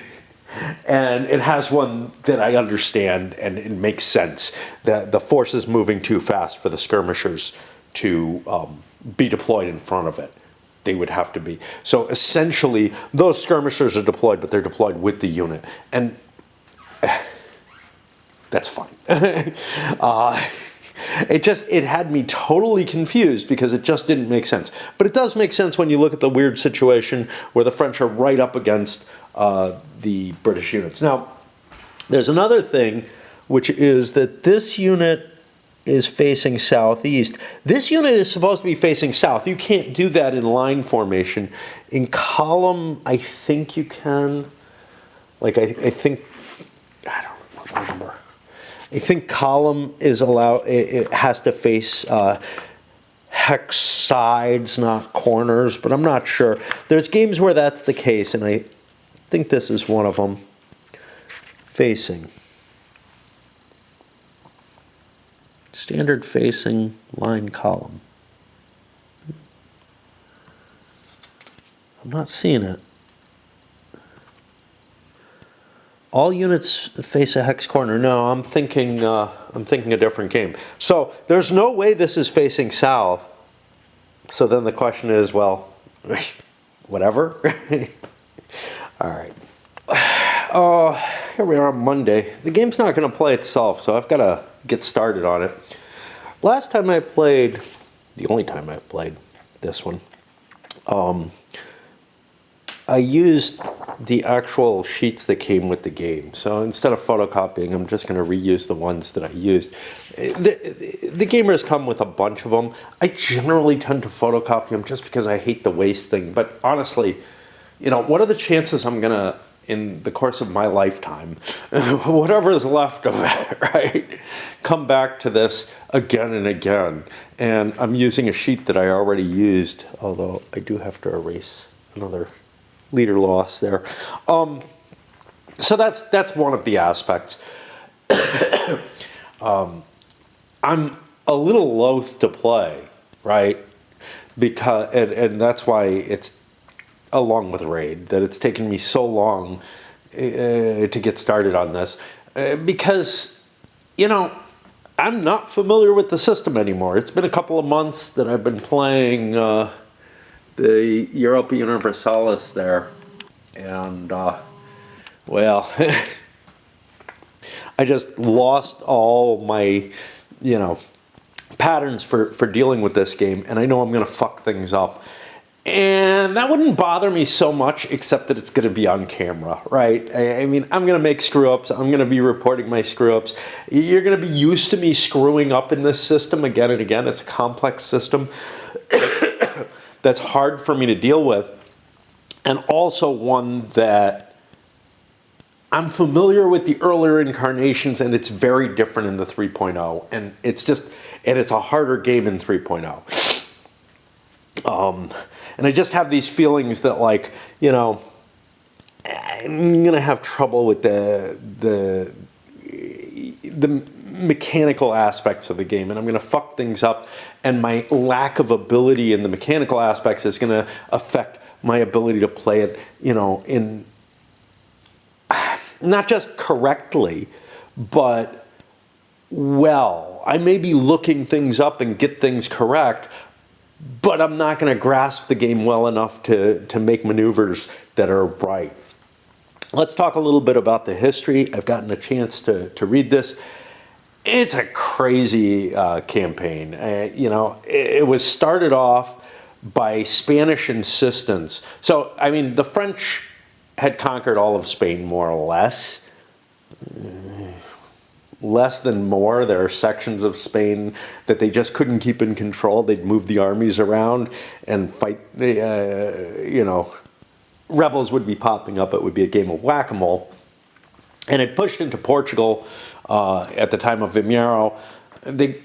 [SPEAKER 1] it has one that I understand, and it makes sense. That the force is moving too fast for the skirmishers to be deployed in front of it. They would have to be. So essentially, those skirmishers are deployed, but they're deployed with the unit. And that's fine. It had me totally confused because it just didn't make sense. But it does make sense when you look at the weird situation where the French are right up against the British units. Now, there's another thing, which is that this unit is facing southeast. This unit is supposed to be facing south. You can't do that in line formation. In column, I think you can. Like, I think, I don't remember. I think column is allowed, it has to face hex sides, not corners, but I'm not sure. There's games where that's the case, and I think this is one of them. Facing. Standard facing line column. I'm not seeing it. All units face a hex corner. No, I'm thinking a different game. So there's no way this is facing south. So then the question is, well, whatever. All right. Here we are on Monday. The game's not going to play itself, so I've got to get started on it. Last time I played, the only time I played this one, I used the actual sheets that came with the game. So instead of photocopying, I'm just going to reuse the ones that I used. The gamers come with a bunch of them. I generally tend to photocopy them just because I hate the waste thing. But honestly, you know, what are the chances I'm going to, in the course of my lifetime, whatever is left of it, right, come back to this again and again? And I'm using a sheet that I already used, although I do have to erase another leader loss there. So that's one of the aspects. I'm a little loath to play, right? Because and that's why it's along with Raid that it's taken me so long to get started on this, because you know I'm not familiar with the system anymore. It's been a couple of months that I've been playing the Europa Universalis there, and well, I just lost all my, you know, patterns for dealing with this game, and I know I'm going to fuck things up. And that wouldn't bother me so much, except that it's going to be on camera, right? I mean, I'm going to make screw-ups. I'm going to be reporting my screw-ups. You're going to be used to me screwing up in this system again and again. It's a complex system that's hard for me to deal with, and also one that I'm familiar with the earlier incarnations, and it's very different in the 3.0, and it's a harder game in 3.0. And I just have these feelings that, like, you know, I'm gonna have trouble with the mechanical aspects of the game, and I'm gonna fuck things up, and my lack of ability in the mechanical aspects is gonna affect my ability to play it, you know, in not just correctly, but well. I may be looking things up and get things correct, but I'm not going to grasp the game well enough to make maneuvers that are right. Let's talk a little bit about the history. I've gotten a chance to read this. It's a crazy campaign. You know, it was started off by Spanish insistence. So, I mean, the French had conquered all of Spain, more or less. Less than more. There are sections of Spain that they just couldn't keep in control. They'd move the armies around and fight. You know, rebels would be popping up. It would be a game of whack-a-mole. And it pushed into Portugal at the time of Vimiero. They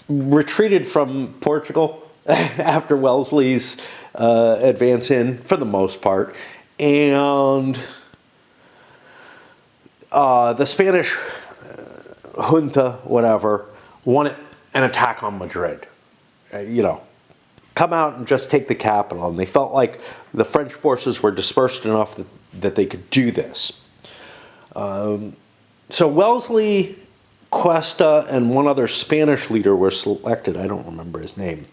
[SPEAKER 1] retreated from Portugal after Wellesley's advance in, for the most part. And the Spanish junta, whatever, wanted an attack on Madrid. You know, come out and just take the capital. And they felt like the French forces were dispersed enough that they could do this. So Wellesley, Cuesta, and one other Spanish leader were selected. I don't remember his name.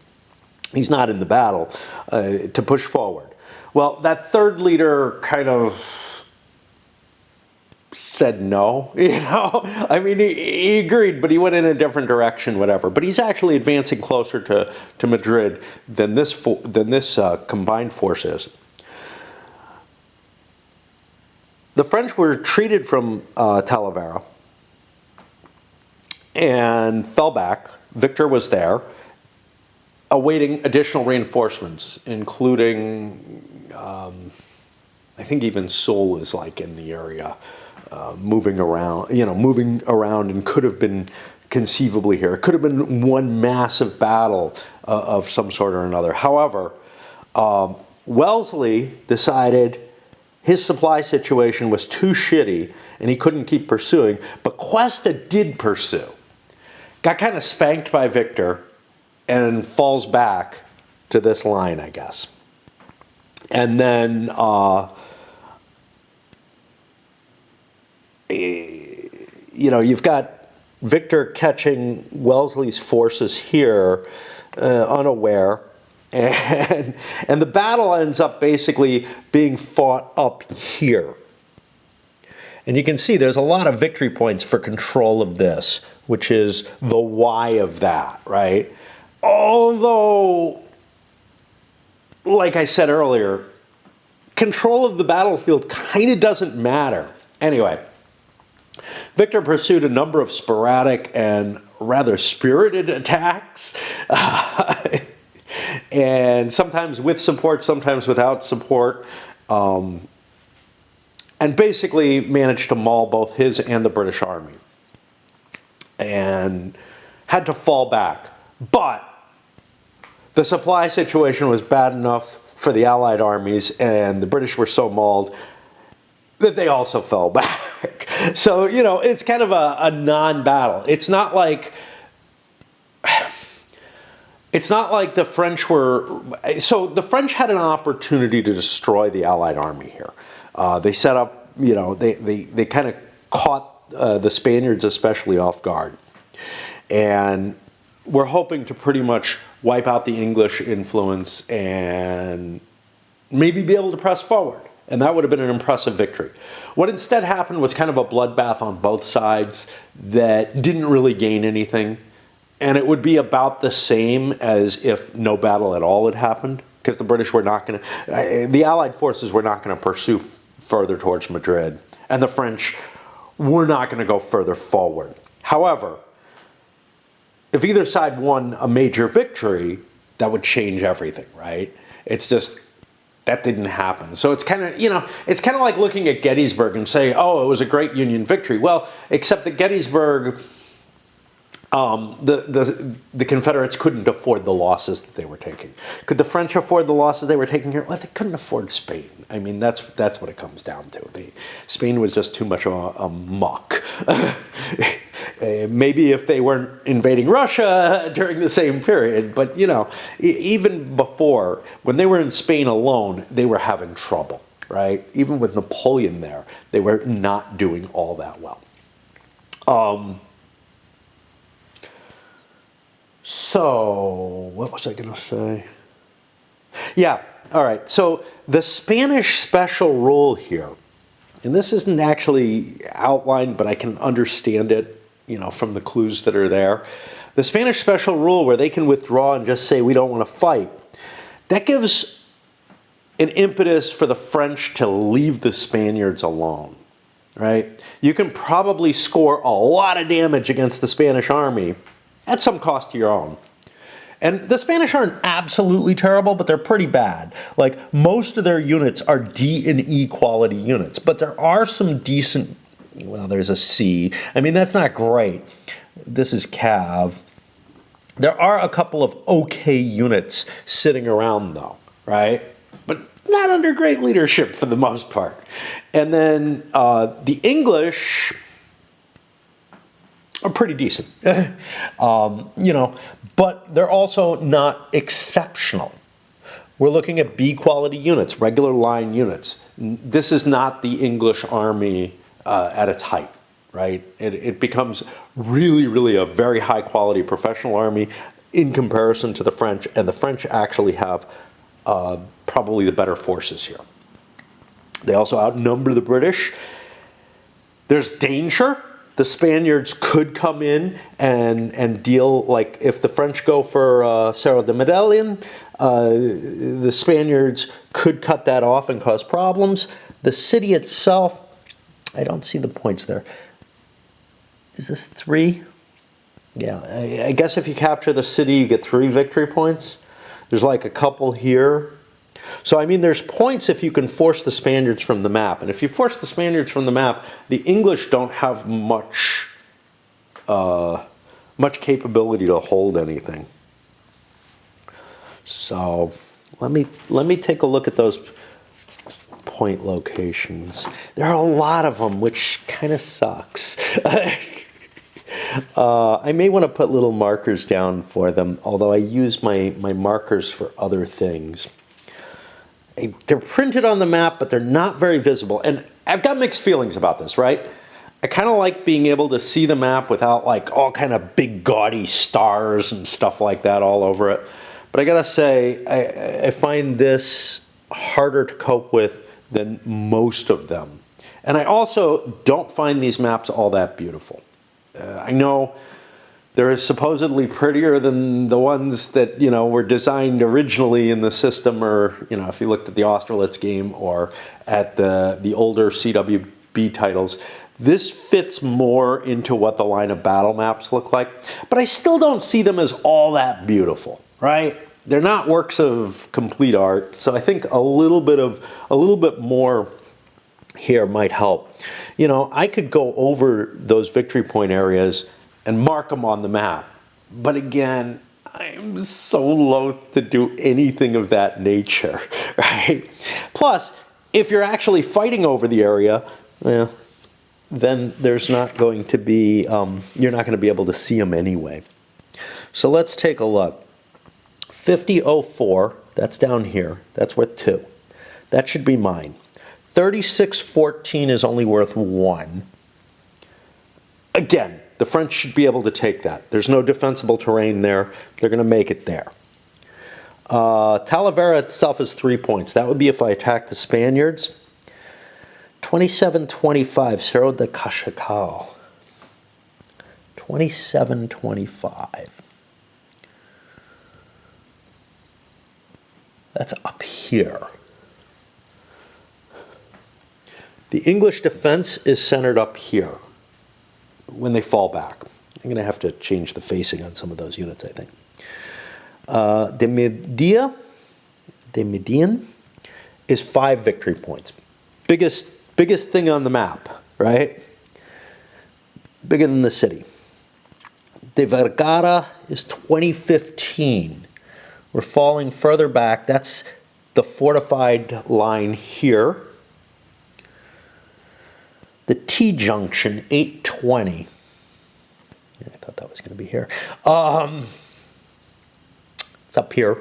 [SPEAKER 1] He's not in the battle, to push forward. Well, that third leader kind of said no, you know. I mean, he agreed, but he went in a different direction, whatever. But he's actually advancing closer to Madrid than this combined force is. The French were retreated from Talavera and fell back. Victor was there, awaiting additional reinforcements, including, I think even Soul is like in the area. Moving around, and could have been conceivably here. It could have been one massive battle of some sort or another. However, Wellesley decided his supply situation was too shitty and he couldn't keep pursuing, but Cuesta did pursue. Got kind of spanked by Victor and falls back to this line, I guess. And then you know, you've got Victor catching Wellesley's forces here, unaware, and the battle ends up basically being fought up here. And you can see there's a lot of victory points for control of this, which is the why of that, right? Although, like I said earlier, control of the battlefield kind of doesn't matter. Anyway, Victor pursued a number of sporadic and rather spirited attacks, and sometimes with support, sometimes without support, and basically managed to maul both his and the British army, and had to fall back. But the supply situation was bad enough for the Allied armies, and the British were so mauled that they also fell back. So, you know, it's kind of a non-battle. It's not like the French were... So the French had an opportunity to destroy the Allied army here. They set up, you know, they kind of caught the Spaniards especially off guard. And we're hoping to pretty much wipe out the English influence and maybe be able to press forward. And that would have been an impressive victory. What instead happened was kind of a bloodbath on both sides that didn't really gain anything. And it would be about the same as if no battle at all had happened. because the British were not going to, the Allied forces were not going to pursue further towards Madrid, and the French were not going to go further forward. However, if either side won a major victory, that would change everything, right? It's just, that didn't happen. So it's kind of, it's kind of like looking at Gettysburg and saying, oh, it was a great Union victory. Well, except that Gettysburg, the Confederates couldn't afford the losses that they were taking. Could the French afford the losses they were taking here? Well, they couldn't afford Spain. I mean, that's what it comes down to. Spain was just too much of a muck. Maybe if they weren't invading Russia during the same period, but even before, when they were in Spain alone, they were having trouble, right? Even with Napoleon there, they were not doing all that well. So, what was I going to say? Yeah, all right. So the Spanish special rule here, and this isn't actually outlined, but I can understand it, from the clues that are there. The Spanish special rule where they can withdraw and just say, we don't want to fight, that gives an impetus for the French to leave the Spaniards alone, right? You can probably score a lot of damage against the Spanish army at some cost to your own. And the Spanish aren't absolutely terrible, but they're pretty bad. Like, most of their units are D and E quality units, but there are some decent, well, there's a C. I mean, that's not great. This is Cav. There are a couple of okay units sitting around, though, right? But not under great leadership for the most part. And then the English are pretty decent, but they're also not exceptional. We're looking at B quality units, regular line units. This is not the English army at its height, right? It becomes really, really a very high quality professional army in comparison to the French, and the French actually have probably the better forces here. They also outnumber the British. There's danger. The Spaniards could come in and deal, like if the French go for Cerro de Medellin, the Spaniards could cut that off and cause problems. The city itself, I don't see the points there. Is this 3? Yeah, I guess if you capture the city, you get 3 victory points. There's like a couple here. So, I mean, there's points if you can force the Spaniards from the map. And if you force the Spaniards from the map, the English don't have much capability to hold anything. So, let me take a look at those point locations. There are a lot of them, which kind of sucks. I may want to put little markers down for them, although I use my markers for other things. They're printed on the map, but they're not very visible. And I've got mixed feelings about this, right? I kind of like being able to see the map without like all kind of big gaudy stars and stuff like that all over it. But I gotta say, I find this harder to cope with than most of them. And I also don't find these maps all that beautiful. I know they're supposedly prettier than the ones that, were designed originally in the system, or, if you looked at the Austerlitz game or at the older CWB titles. This fits more into what the line of battle maps look like, but I still don't see them as all that beautiful, right? They're not works of complete art, so I think a little bit more here might help. I could go over those victory point areas and mark them on the map. But again, I'm so loath to do anything of that nature, right? Plus, if you're actually fighting over the area, then there's not going to be, you're not going to be able to see them anyway. So let's take a look. 5004, that's down here. That's worth 2. That should be mine. 3614 is only worth 1. Again, the French should be able to take that. There's no defensible terrain there. They're going to make it there. Talavera itself is 3 points. That would be if I attack the Spaniards. 2725, Cerro de Cachacal. 2725. That's up here. The English defense is centered up here when they fall back. I'm going to have to change the facing on some of those units, I think. The median is 5 victory points. Biggest thing on the map, right? Bigger than the city. De Vergara is 2015. We're falling further back. That's the fortified line here. The T-junction, 820. Yeah, I thought that was going to be here. It's up here.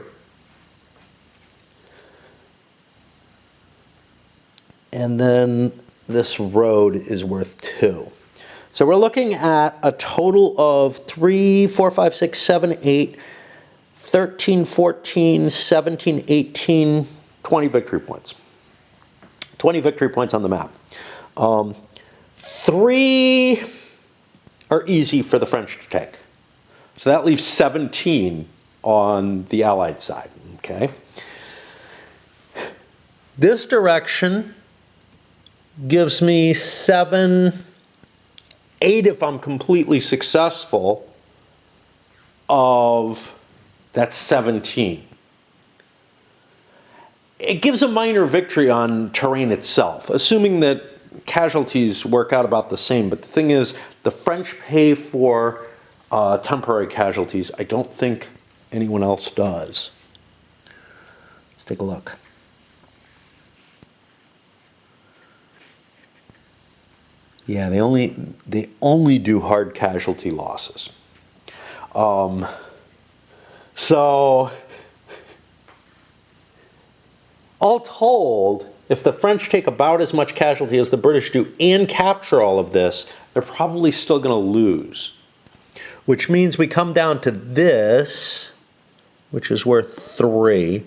[SPEAKER 1] And then this road is worth 2. So we're looking at a total of 3, 4, 5, 6, 7, 8, 13, 14, 17, 18, 20 victory points. 20 victory points on the map. 3 are easy for the French to take. So that leaves 17 on the Allied side, okay? This direction gives me 7, 8 if I'm completely successful, of that's 17. It gives a minor victory on terrain itself, assuming that casualties work out about the same. But the thing is, the French pay for temporary casualties. I don't think anyone else does. Let's take a look. Yeah, they only do hard casualty losses. So, all told, if the French take about as much casualty as the British do and capture all of this, they're probably still going to lose. Which means we come down to this, which is worth 3,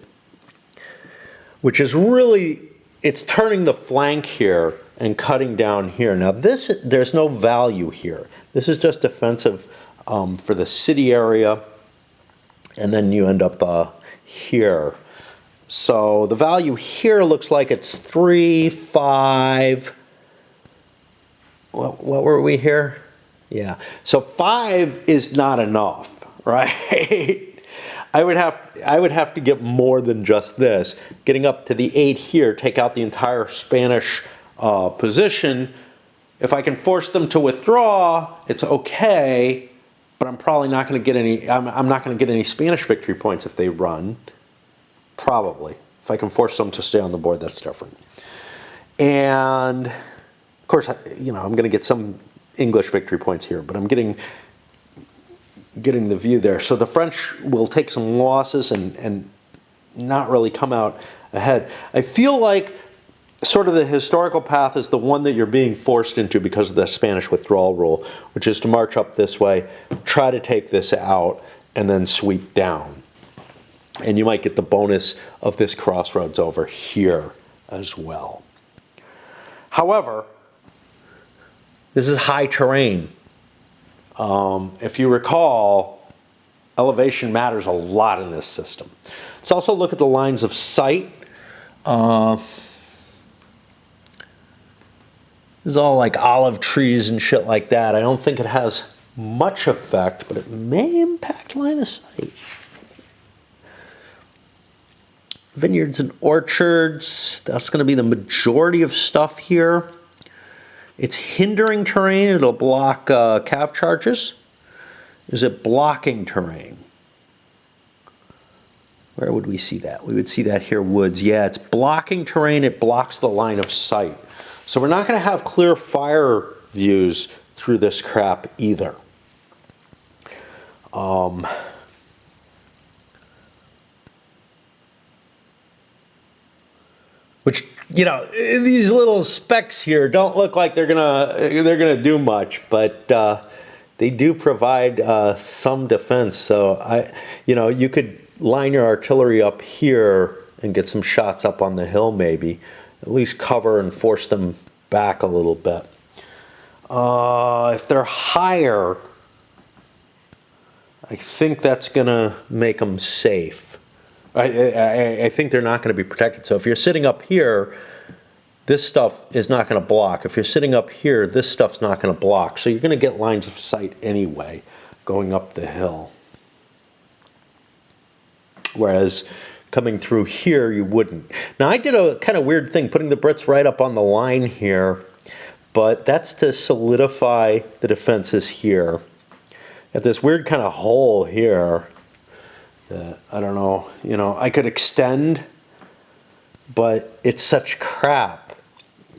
[SPEAKER 1] which is really, it's turning the flank here and cutting down here. Now this, there's no value here. This is just defensive for the city area, and then you end up here. So the value here looks like it's 3, 5. What were we here? Yeah. So 5 is not enough, right? I would have to get more than just this. Getting up to the 8 here, take out the entire Spanish position. If I can force them to withdraw, it's okay, but I'm probably not going to get any. I'm not going to get any Spanish victory points if they run. Probably. If I can force them to stay on the board, that's different. And of course, I'm going to get some English victory points here, but I'm getting the view there. So the French will take some losses and not really come out ahead. I feel like sort of the historical path is the one that you're being forced into because of the Spanish withdrawal rule, which is to march up this way, try to take this out, and then sweep down. And you might get the bonus of this crossroads over here as well. However, this is high terrain. If you recall, elevation matters a lot in this system. Let's also look at the lines of sight. This is all like olive trees and shit like that. I don't think it has much effect, but it may impact line of sight. Vineyards and orchards, that's going to be the majority of stuff here. It's hindering terrain, it'll block cav charges. Is it blocking terrain? Where would we see that? We would see that here, woods. Yeah, it's blocking terrain, it blocks the line of sight. So we're not going to have clear fire views through this crap either. Which, these little specks here don't look like they're gonna do much, but they do provide some defense. So you could line your artillery up here and get some shots up on the hill, maybe at least cover and force them back a little bit. If they're higher, I think that's gonna make them safe. I think they're not going to be protected. So if you're sitting up here, this stuff is not going to block. If you're sitting up here, this stuff's not going to block. So you're going to get lines of sight anyway going up the hill. Whereas coming through here, you wouldn't. Now, I did a kind of weird thing, putting the Brits right up on the line here, but that's to solidify the defenses here. At this weird kind of hole here, I don't know, you know, I could extend, but it's such crap.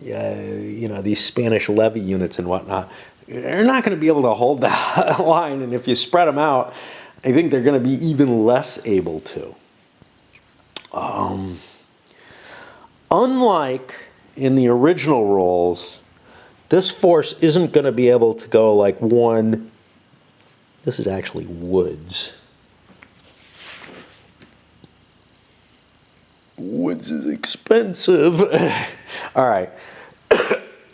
[SPEAKER 1] You know, these Spanish levy units and whatnot, they're not going to be able to hold that line, and if you spread them out, I think they're going to be even less able to. Unlike in the original rolls, this force isn't going to be able to go like one. This is actually woods. Woods is expensive. All right.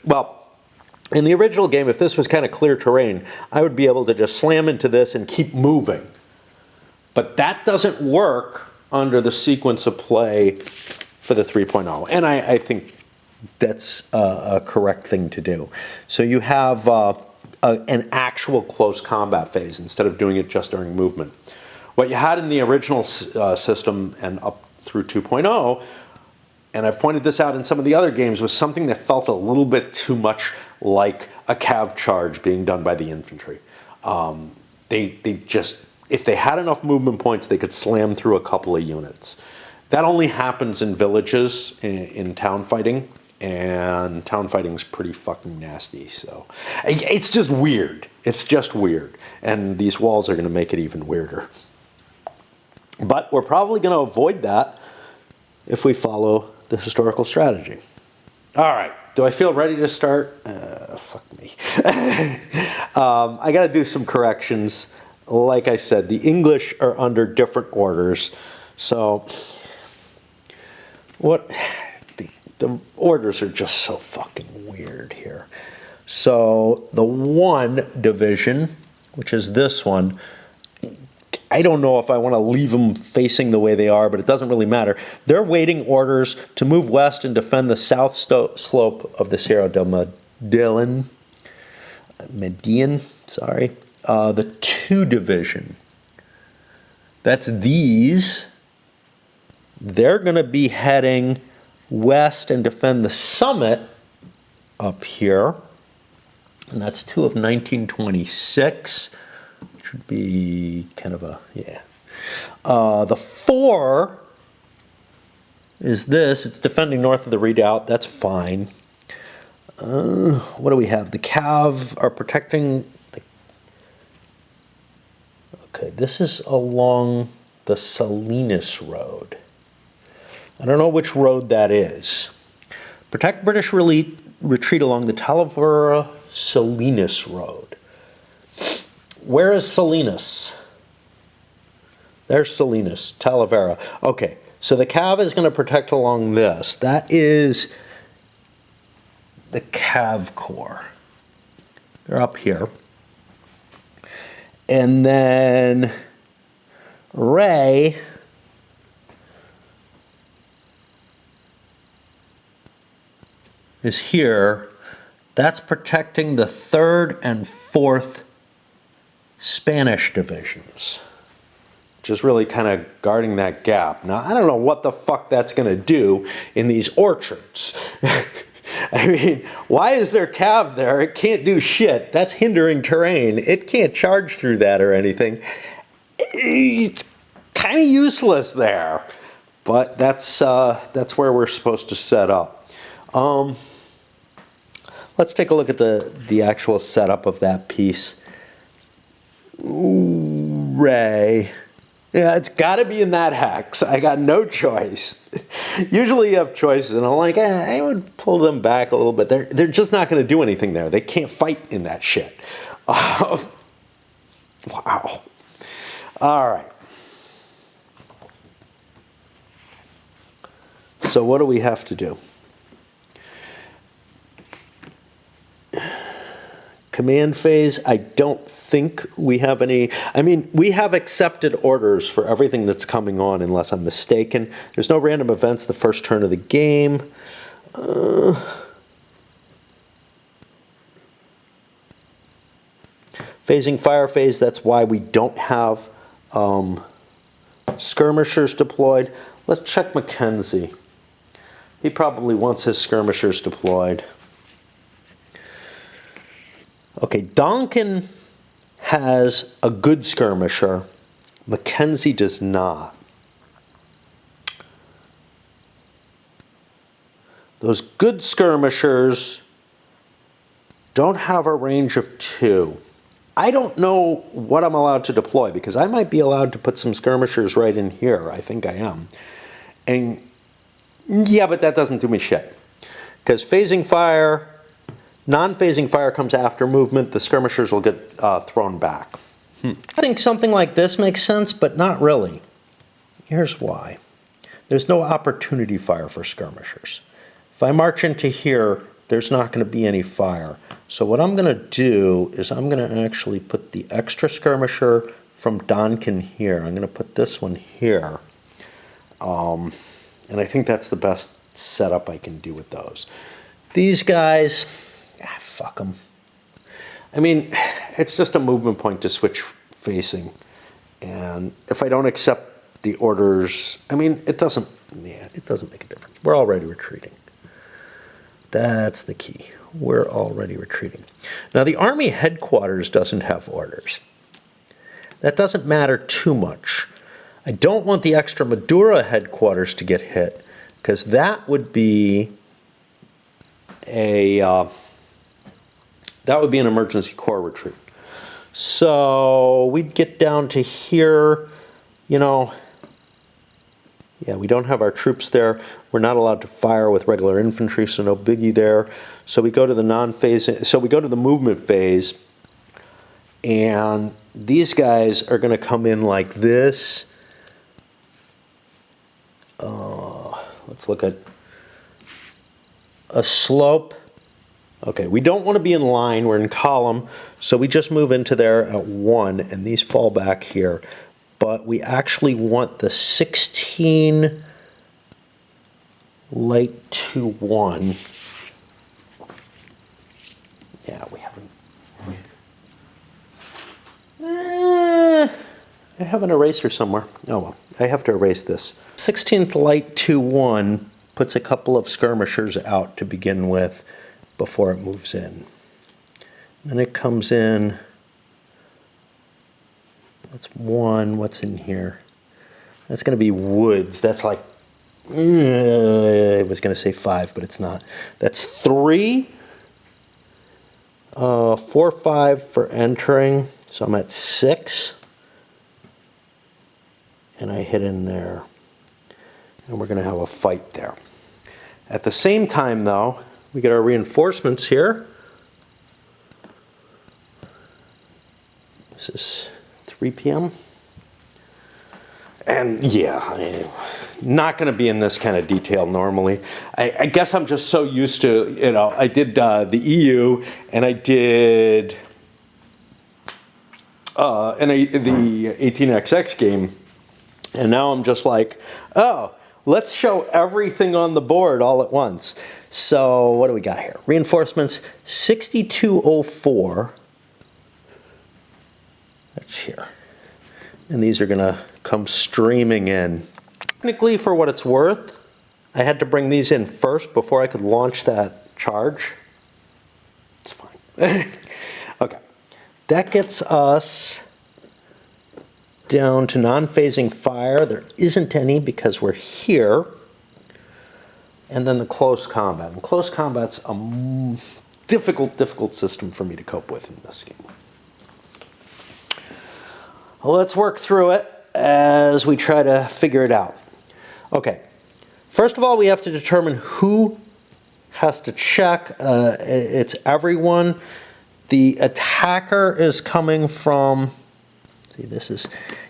[SPEAKER 1] Well, in the original game, if this was kind of clear terrain, I would be able to just slam into this and keep moving. But that doesn't work under the sequence of play for the 3.0. And I think that's a correct thing to do. So you have an actual close combat phase instead of doing it just during movement. What you had in the original system and up through 2.0, and I've pointed this out in some of the other games, was something that felt a little bit too much like a cav charge being done by the infantry. They just, if they had enough movement points, they could slam through a couple of units. That only happens in villages, in town fighting, and town fighting's pretty fucking nasty. So it's just weird. It's just weird. And these walls are going to make it even weirder. But we're probably going to avoid that if we follow the historical strategy. All right. Do I feel ready to start? Fuck me. I got to do some corrections. Like I said, the English are under different orders. So the orders are just so fucking weird here. So the 1 division, which is this one, I don't know if I want to leave them facing the way they are, but it doesn't really matter. They're waiting orders to move west and defend the south slope of the Sierra del Median, sorry. The 2 division, that's these. They're going to be heading west and defend the summit up here. And that's 2 of 1926. Would be kind of a, yeah. The 4 is this. It's defending north of the redoubt. That's fine. What do we have? The Cav are protecting. Okay, this is along the Salinas Road. I don't know which road that is. Protect British retreat along the Talavera Salinas Road. Where is Salinas? There's Salinas, Talavera. Okay, so the Cav is going to protect along this. That is the Cav Corps. They're up here. And then Ray is here. That's protecting the 3rd and 4th Spanish divisions, which is really kind of guarding that gap. Now, I don't know what the fuck that's going to do in these orchards. I mean, why is there cav there? It can't do shit. That's hindering terrain. It can't charge through that or anything. It's kind of useless there. But that's where we're supposed to set up. Let's take a look at the actual setup of that piece. Ooh, Ray. Yeah, it's got to be in that hex. I got no choice. Usually you have choices, and I'm like, I would pull them back a little bit. They're just not going to do anything there. They can't fight in that shit. Wow. All right. So what do we have to do? Command phase, I don't think we have any. I mean, we have accepted orders for everything that's coming on, unless I'm mistaken. There's no random events the first turn of the game. Phasing fire phase, that's why we don't have skirmishers deployed. Let's check Mackenzie. He probably wants his skirmishers deployed. Okay, Donkin has a good skirmisher. Mackenzie does not. Those good skirmishers don't have a range of 2. I don't know what I'm allowed to deploy, because I might be allowed to put some skirmishers right in here. I think I am. And yeah, but that doesn't do me shit. Because phasing fire, non-phasing fire comes after movement. The skirmishers will get thrown back. I think something like this makes sense, but not really. Here's why. There's no opportunity fire for skirmishers. If I march into here, there's not going to be any fire. So what I'm going to do is I'm going to actually put the extra skirmisher from Donkin here. I'm going to put this one here. And I think that's the best setup I can do with those. These guys, fuck them. I mean, it's just a movement point to switch facing. And if I don't accept the orders, I mean, it doesn't make a difference. We're already retreating. That's the key. We're already retreating. Now, the Army headquarters doesn't have orders. That doesn't matter too much. I don't want the Extremadura headquarters to get hit, because that would be an emergency corps retreat. So we'd get down to here, you know. Yeah, we don't have our troops there. We're not allowed to fire with regular infantry, so no biggie there. So we go to the non-phase. So we go to the movement phase, and these guys are going to come in like this. Let's look at a slope. Okay, we don't want to be in line. We're in column, so we just move into there at 1, and these fall back here. But we actually want the 16 light to 1. Yeah, we haven't. I have an eraser somewhere. Oh well, I have to erase this. 16th light to 1 puts a couple of skirmishers out to begin with before it moves in. Then it comes in. That's 1. What's in here? That's going to be woods. That's like, I was going to say 5, but it's not. That's 3. 4, 5 for entering. So I'm at 6. And I hit in there. And we're going to have a fight there. At the same time, though, we get our reinforcements here. This is 3 p.m. And yeah, not going to be in this kind of detail normally. I guess I'm just so used to, you know, I did the EU, and I did the 18XX game, and now I'm just like, oh, let's show everything on the board all at once. So what do we got here? Reinforcements 6204. That's here. And these are going to come streaming in. Technically, for what it's worth, I had to bring these in first before I could launch that charge. It's fine. Okay. That gets us down to non-phasing fire. There isn't any because we're here. And then the close combat. And close combat's a difficult system for me to cope with in this game. Well, let's work through it as we try to figure it out. Okay. First of all, we have to determine who has to check. It's everyone. The attacker is coming from, see, this is,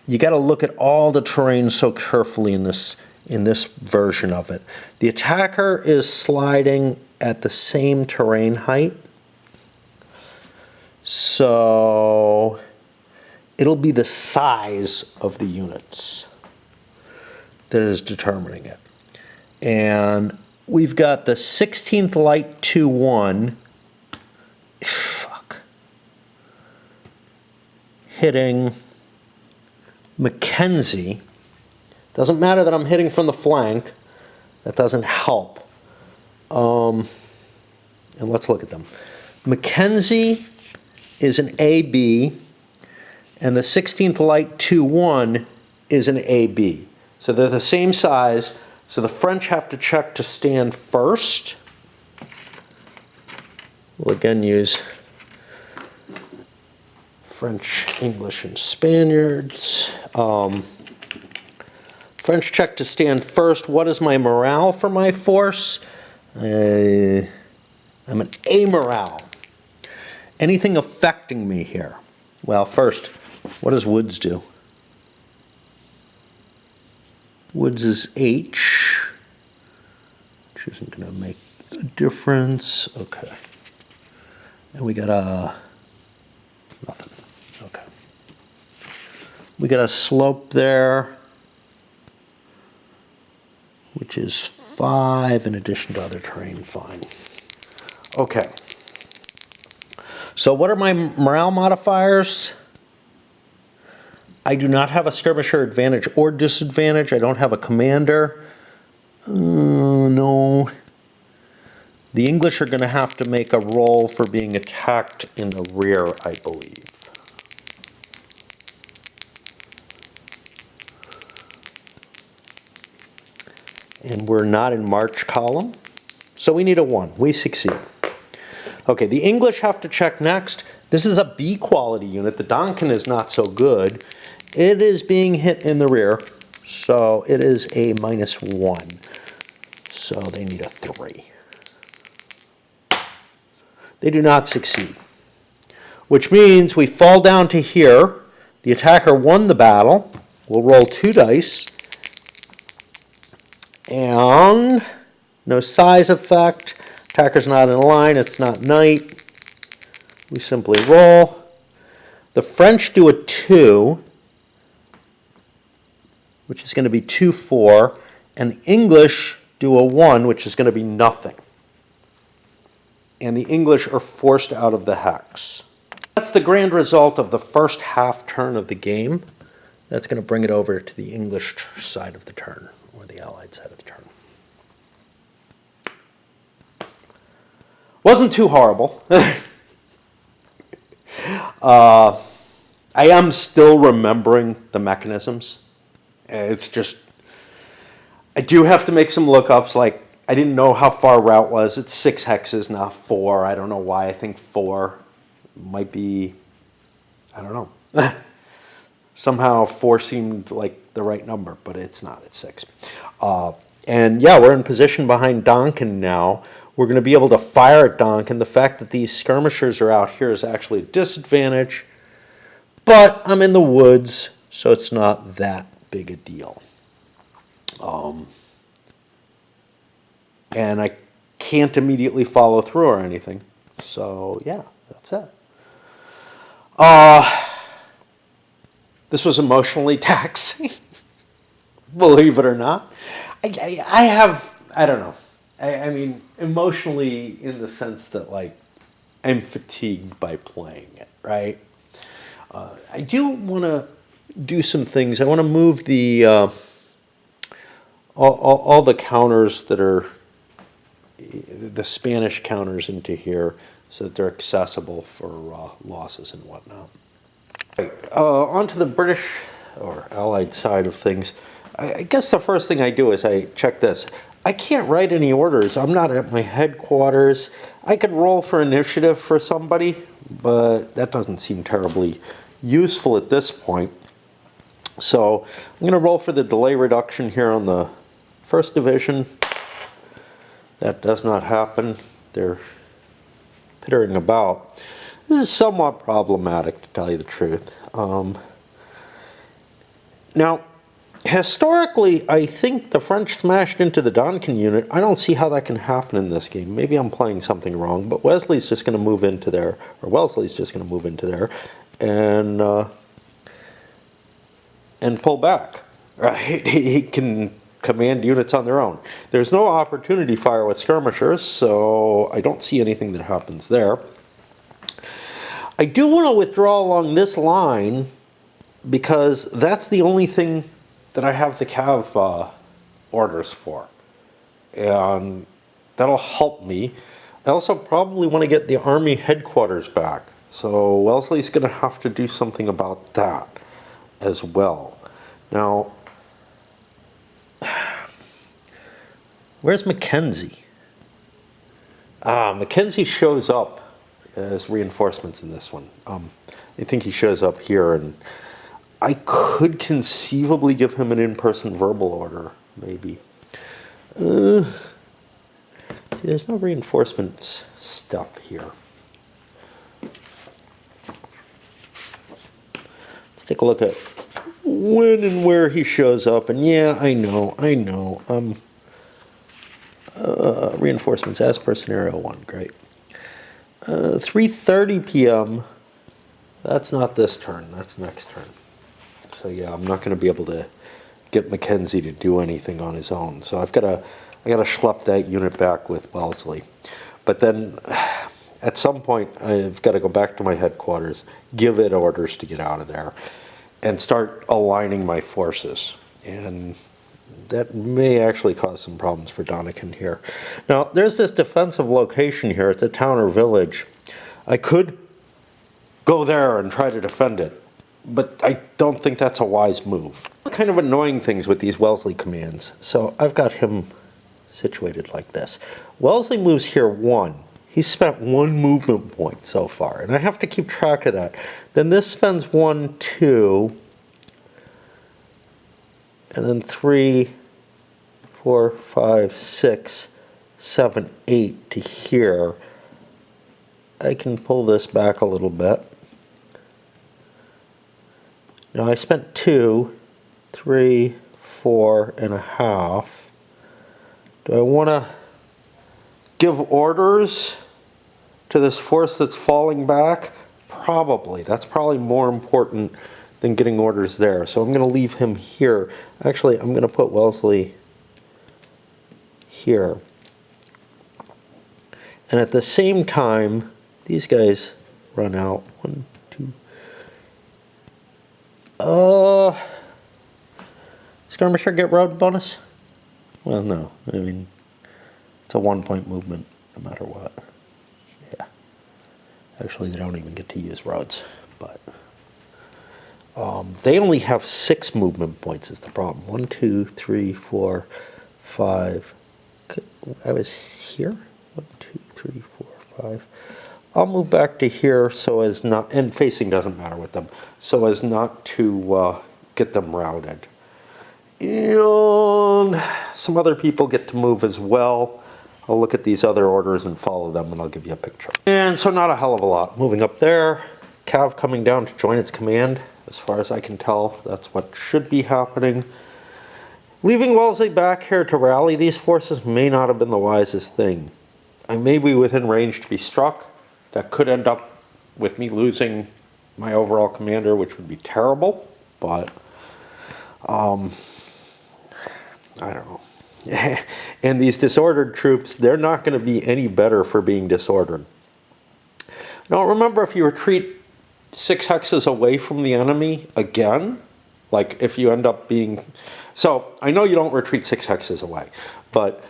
[SPEAKER 1] you got to look at all the terrain so carefully in this version of it. The attacker is sliding at the same terrain height. So it'll be the size of the units that is determining it. And we've got the 16th light 2-1, hitting Mackenzie. Doesn't matter that I'm hitting from the flank. That doesn't help. And let's look at them. Mackenzie is an AB, and the 16th light 2-1 is an AB. So they're the same size, so the French have to check to stand first. We'll again use French, English, and Spaniards. French check to stand first. What is my morale for my force? I'm an A morale. Anything affecting me here? Well, first, what does Woods do? Woods is H, which isn't going to make a difference. Okay. And we got a nothing. Okay. We got a slope there, which is 5 in addition to other terrain. Fine. Okay. So what are my morale modifiers? I do not have a skirmisher advantage or disadvantage. I don't have a commander. No. The English are going to have to make a roll for being attacked in the rear, I believe. And we're not in march column, so we need a 1. We succeed. Okay, the English have to check next. This is a B quality unit. The Donkin is not so good. It is being hit in the rear, so it is a -1. So they need a 3. They do not succeed, which means we fall down to here. The attacker won the battle. We'll roll 2 dice. And no size effect. Attacker's not in line. It's not knight. We simply roll. The French do a 2, which is going to be 2-4. And the English do a 1, which is going to be nothing. And the English are forced out of the hex. That's the grand result of the first half turn of the game. That's going to bring it over to the English side of the turn, or the Allied side of the turn. Wasn't too horrible. I am still remembering the mechanisms. It's just, I do have to make some lookups. Like, I didn't know how far route was. It's 6 hexes, not 4. I don't know why. I think 4 might be, I don't know. Somehow 4 seemed like the right number, but it's not. It's 6. And yeah, we're in position behind Donkin now. We're going to be able to fire at Donkin. The fact that these skirmishers are out here is actually a disadvantage. But I'm in the woods, so it's not that big a deal. And I can't immediately follow through or anything. So yeah, that's it. This was emotionally taxing, believe it or not. I don't know. I mean, emotionally in the sense that, like, I'm fatigued by playing it, right? I do want to do some things. I want to move the all the counters that are the Spanish counters into here so that they're accessible for losses and whatnot. Right, on to the British or Allied side of things. I guess the first thing I do is I check this. I can't write any orders. I'm not at my headquarters. I could roll for initiative for somebody, but that doesn't seem terribly useful at this point. So I'm going to roll for the delay reduction here on the 1st Division. That does not happen. They're pittering about. This is somewhat problematic, to tell you the truth. Now, Historically, I think the French smashed into the Donkin unit. I don't see how that can happen in this game. Maybe I'm playing something wrong, but Wesley's just going to move into there, or Wellesley's just going to move into there, and pull back. Right? He can command units on their own. There's no opportunity fire with skirmishers, so I don't see anything that happens there. I do want to withdraw along this line because that's the only thing that I have the cav orders for. And that'll help me. I also probably want to get the army headquarters back. So Wellesley's going to have to do something about that as well. Now, where's Mackenzie? Mackenzie shows up as reinforcements in this one. I think he shows up here, and I could conceivably give him an in-person verbal order, maybe. See, there's no reinforcements stuff here. Let's take a look at when and where he shows up, and yeah, I know. Reinforcements as per scenario 1, great. 3:30 p.m. That's not this turn, that's next turn. So yeah, I'm not going to be able to get Mackenzie to do anything on his own. So I gotta schlep that unit back with Wellesley. But then at some point I've got to go back to my headquarters, give it orders to get out of there, and start aligning my forces. And that may actually cause some problems for Donikin here. Now, there's this defensive location here. It's a town or village. I could go there and try to defend it, but I don't think that's a wise move. Kind of annoying things with these Wellesley commands. So I've got him situated like this. Wellesley moves here 1. He's spent 1 movement point so far, and I have to keep track of that. Then this spends 1, 2, and then 3, 4, 5, 6, 7, 8 to here. I can pull this back a little bit. Now I spent 2, 3, 4 and a half. Do I want to give orders to this force that's falling back? Probably. That's probably more important than getting orders there. So I'm going to leave him here. Actually, I'm going to put Wellesley here. And at the same time, these guys run out. 1, 2. Skirmisher get road bonus? Well, no. I mean, it's a 1-point movement no matter what. Yeah. Actually, they don't even get to use roads, but they only have 6 movement points is the problem. 1, 2, 3, 4, 5. I was here? 1, 2, 3, 4, 5. I'll move back to here so as not, and facing doesn't matter with them, so as not to get them routed. And some other people get to move as well. I'll look at these other orders and follow them, and I'll give you a picture. And so not a hell of a lot. Moving up there, Cav coming down to join its command. As far as I can tell, that's what should be happening. Leaving Wellesley back here to rally these forces may not have been the wisest thing. I may be within range to be struck. That could end up with me losing my overall commander, which would be terrible, but I don't know. And these disordered troops, they're not going to be any better for being disordered. Now remember, if you retreat 6 hexes away from the enemy again, like if you end up being... So I know you don't retreat 6 hexes away, but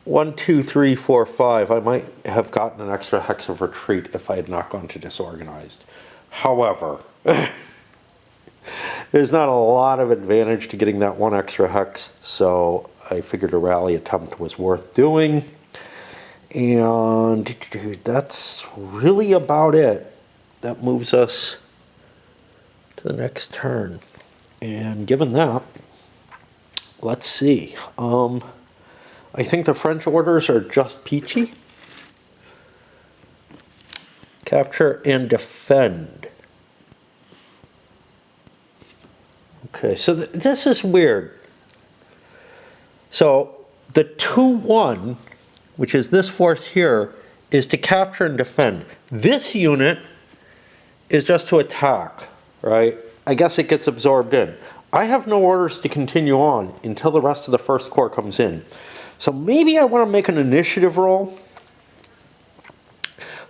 [SPEAKER 1] 1, 2, 3, 4, 5, I might have gotten an extra hex of retreat if I had not gone to disorganized. However, there's not a lot of advantage to getting that 1 extra hex, so I figured a rally attempt was worth doing. And that's really about it. That moves us to the next turn. And given that, let's see. I think the French orders are just peachy. Capture and defend. Okay, so this is weird. So the 2-1, which is this force here, is to capture and defend. This unit is just to attack, right? I guess it gets absorbed in. I have no orders to continue on until the rest of the first corps comes in. So maybe I want to make an initiative roll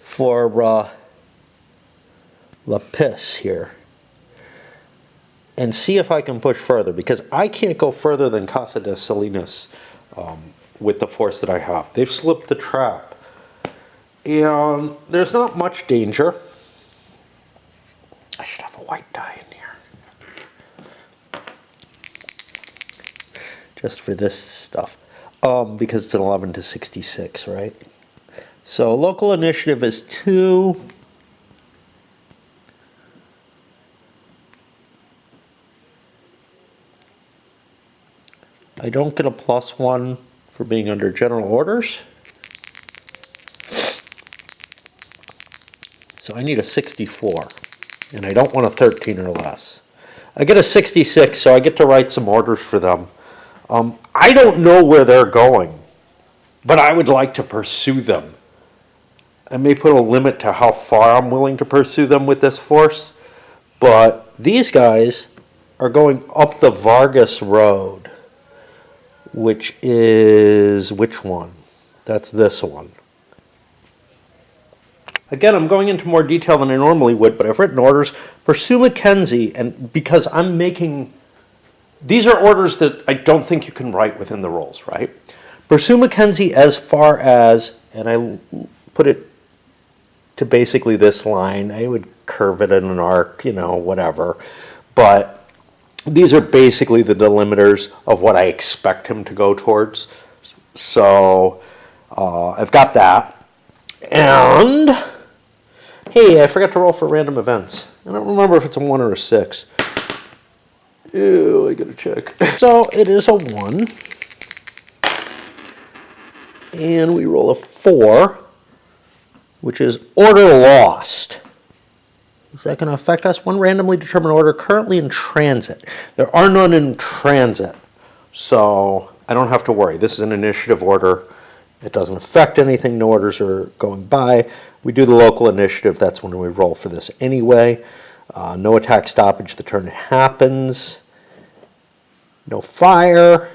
[SPEAKER 1] for La Pisse here and see if I can push further, because I can't go further than Casa de Salinas with the force that I have. They've slipped the trap. And there's not much danger. I should have a white die in here. Just for this stuff. Because it's an 11 to 66, right? So local initiative is 2. I don't get a +1 for being under general orders. So I need a 64, and I don't want a 13 or less. I get a 66, so I get to write some orders for them. I don't know where they're going, but I would like to pursue them. I may put a limit to how far I'm willing to pursue them with this force, but these guys are going up the Vargas Road, which is which one? That's this one. Again, I'm going into more detail than I normally would, but I've written orders. Pursue Mackenzie, and because I'm making... These are orders that I don't think you can write within the rolls, right? Pursue Mackenzie as far as, and I put it to basically this line. I would curve it in an arc, you know, whatever. But these are basically the delimiters of what I expect him to go towards. So I've got that. And... hey, I forgot to roll for random events. I don't remember if it's a 1 or a 6. Ew, I gotta check. So it is a 1. And we roll a 4, which is order lost. Is that going to affect us? One randomly determined order currently in transit. There are none in transit, so I don't have to worry. This is an initiative order. It doesn't affect anything. No orders are going by. We do the local initiative. That's when we roll for this anyway. No attack stoppage the turn it happens. No fire.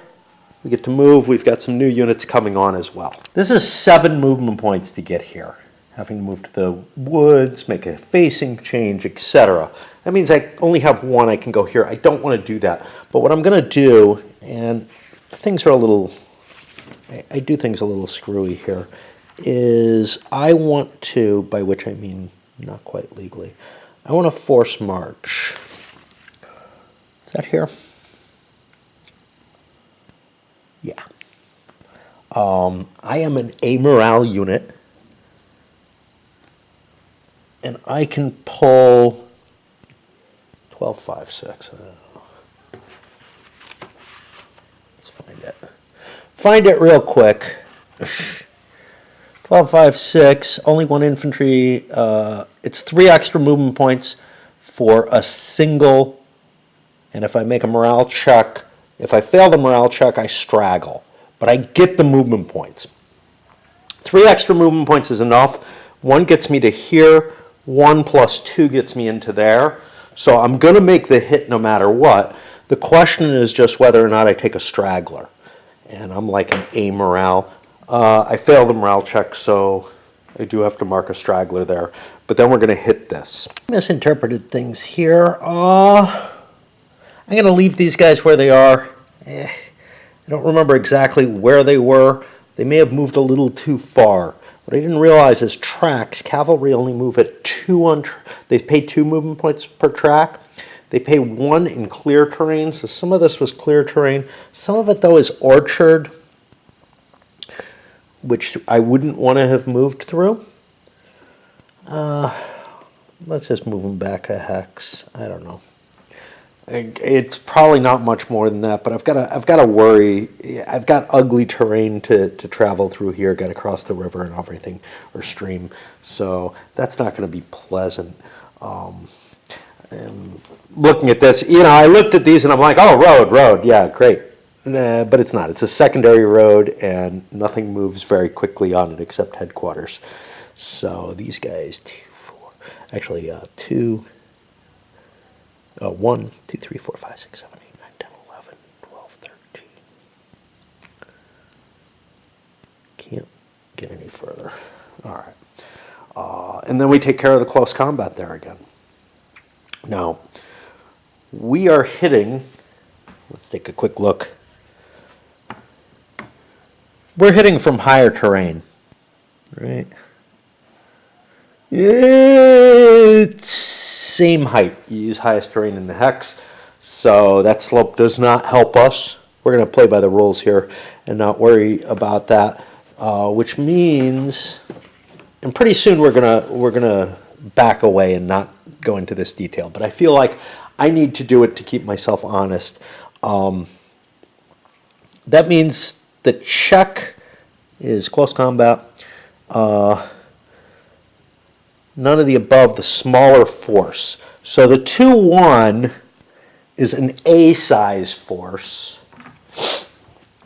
[SPEAKER 1] We get to move. We've got some new units coming on as well. This is 7 movement points to get here. Having to move to the woods, make a facing change, etc. That means I only have 1. I can go here. I don't want to do that. But what I'm going to do, and things are a little... I do things a little screwy here, is I want to, by which I mean not quite legally, I want to force march. Is that here? Yeah. I am an A morale unit, and I can pull 12, 5, 6. I don't know. Let's find it. Find it real quick. 12, 5, 6, only 1 infantry. It's 3 extra movement points for a single. And if I make a morale check, if I fail the morale check, I straggle. But I get the movement points. 3 extra movement points is enough. 1 gets me to here. 1 plus 2 gets me into there. So I'm going to make the hit no matter what. The question is just whether or not I take a straggler. And I'm like an A morale. I failed the morale check, so I do have to mark a straggler there. But then we're going to hit this. Misinterpreted things here. I'm going to leave these guys where they are. I don't remember exactly where they were. They may have moved a little too far. What I didn't realize is tracks. Cavalry only move at 2 on... They pay 2 movement points per track. They pay 1 in clear terrain, so some of this was clear terrain. Some of it, though, is orchard, which I wouldn't want to have moved through. Let's just move them back a hex. I don't know. It's probably not much more than that, but I've got to worry. I've got ugly terrain to travel through here, get across the river and everything, or stream. So that's not going to be pleasant. Looking at this, I looked at these and I'm like, oh, road, yeah, great. Nah, but it's not. It's a secondary road and nothing moves very quickly on it except headquarters. So these guys, 2, 4, actually 1, 2, 3, 4, 5, 6, 7, 8, 9, 10, 11, 12, 13. Can't get any further. All right. And then we take care of the close combat there again. Now, we are hitting, let's take a quick look. We're hitting from higher terrain, right? It's same height. You use highest terrain in the hex, so that slope does not help us. We're going to play by the rules here and not worry about that, which means, and pretty soon we're gonna back away and not go into this detail. But I feel like I need to do it to keep myself honest. That means the check is close combat. None of the above, the smaller force. So the 2-1 is an A size force,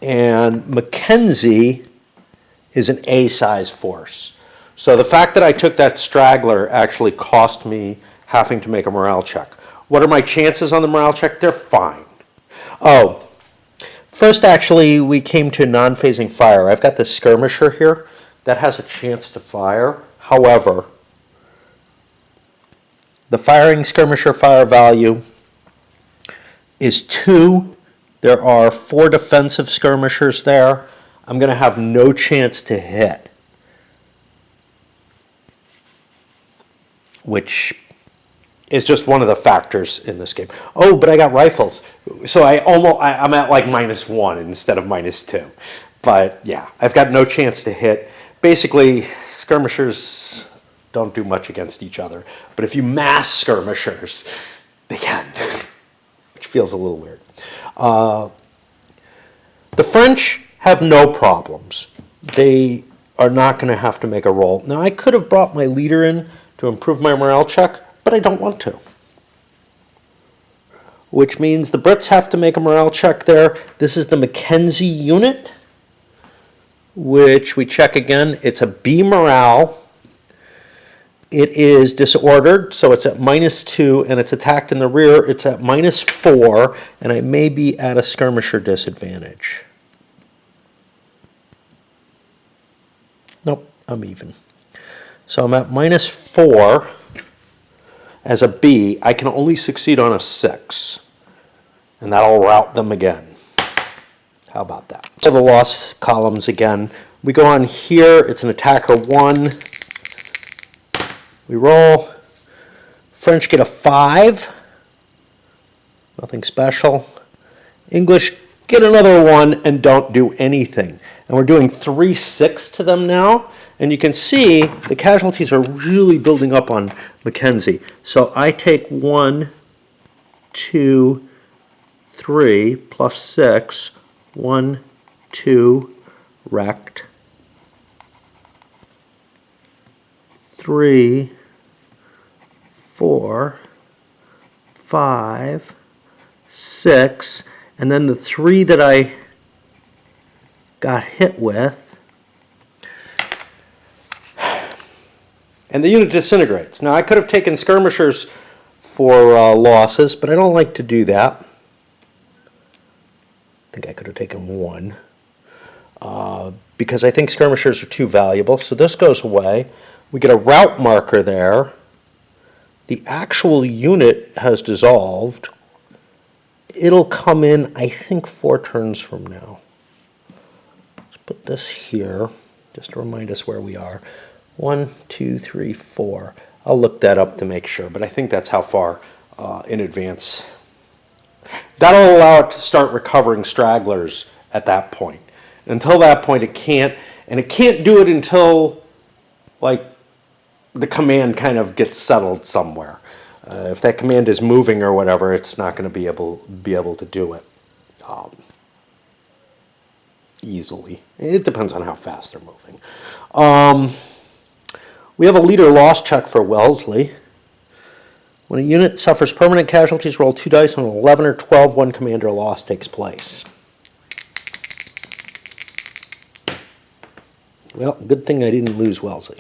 [SPEAKER 1] and Mackenzie is an A size force. So the fact that I took that straggler actually cost me having to make a morale check. What are my chances on the morale check? They're fine. Oh, first actually we came to non-phasing fire. I've got this skirmisher here that has a chance to fire. However, the firing skirmisher fire value is 2. There are 4 defensive skirmishers there. I'm going to have no chance to hit, which is just one of the factors in this game. Oh, but I got rifles, so I'm at like -1 instead of -2. But yeah, I've got no chance to hit. Basically, skirmishers don't do much against each other, but if you mass skirmishers, they can, which feels a little weird. The French have no problems. They are not going to have to make a roll. Now, I could have brought my leader in to improve my morale check, but I don't want to. Which means the Brits have to make a morale check there. This is the Mackenzie unit, which we check again. It's a B morale. It is disordered, so it's at -2, and it's attacked in the rear. It's at -4, and I may be at a skirmisher disadvantage. Nope, I'm even. So I'm at -4 as a B. I can only succeed on a 6, and that'll rout them again. How about that? So the loss columns again. We go on here. It's an attacker 1. We roll. French get a 5. Nothing special. English get another 1 and don't do anything. And we're doing 3-6 to them now. And you can see the casualties are really building up on Mackenzie. So I take 1, 2, 3 plus 6. 1, 2, wrecked. 3, 4, 5, 6, and then the 3 that I got hit with, and the unit disintegrates. Now I could have taken skirmishers for losses, but I don't like to do that. I think I could have taken 1 because I think skirmishers are too valuable. So this goes away. We get a route marker there. The actual unit has dissolved. It'll come in, I think, 4 turns from now. Let's put this here just to remind us where we are. 1, 2, 3, 4. I'll look that up to make sure, but I think that's how far in advance. That'll allow it to start recovering stragglers at that point. Until that point, it can't, and it can't do it until, like, the command kind of gets settled somewhere. If that command is moving or whatever, it's not going to be able to do it easily. It depends on how fast they're moving. We have a leader loss check for Wellesley. When a unit suffers permanent casualties, roll 2 dice. On 11 or 12, one commander loss takes place. Well, good thing I didn't lose Wellesley.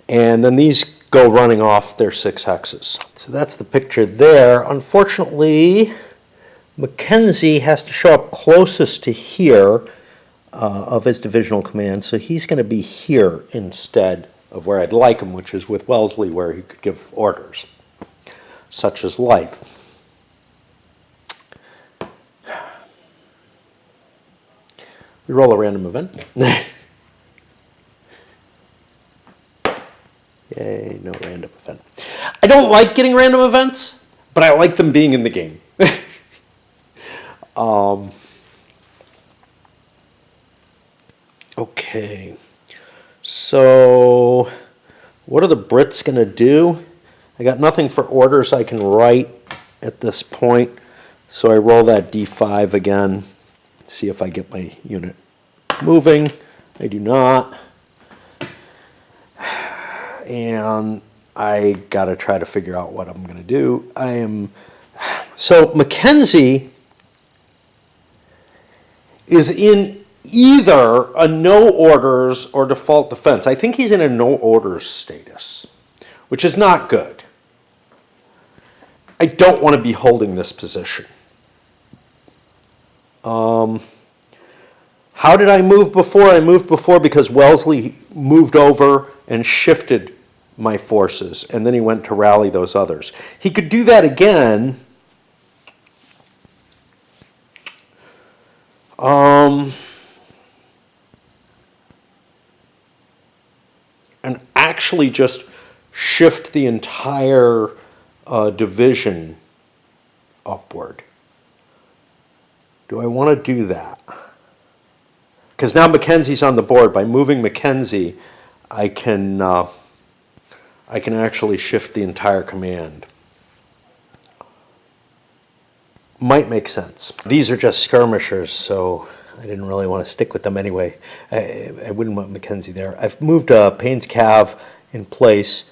[SPEAKER 1] And then these go running off their 6 hexes. So that's the picture there. Unfortunately, Mackenzie has to show up closest to here of his divisional command, so he's going to be here instead of where I'd like him, which is with Wellesley, where he could give orders, such as life. We roll a random event. Yay, no random event. I don't like getting random events, but I like them being in the game. Okay, so what are the Brits going to do? I got nothing for orders I can write at this point, so I roll that d5 again, see if I get my unit moving. I do not. And I got to try to figure out what I'm going to do. So Mackenzie is in either a no orders or default defense. I think he's in a no orders status, which is not good. I don't want to be holding this position. How did I move before? I moved before because Wellesley moved over and shifted my forces, and then he went to rally those others. He could do that again. And actually just shift the entire division upward. Do I want to do that? Because now Mackenzie's on the board. By moving Mackenzie, I can actually shift the entire command. Might make sense. These are just skirmishers, so I didn't really want to stick with them anyway. I wouldn't want Mackenzie there. I've moved Payne's Cav in place,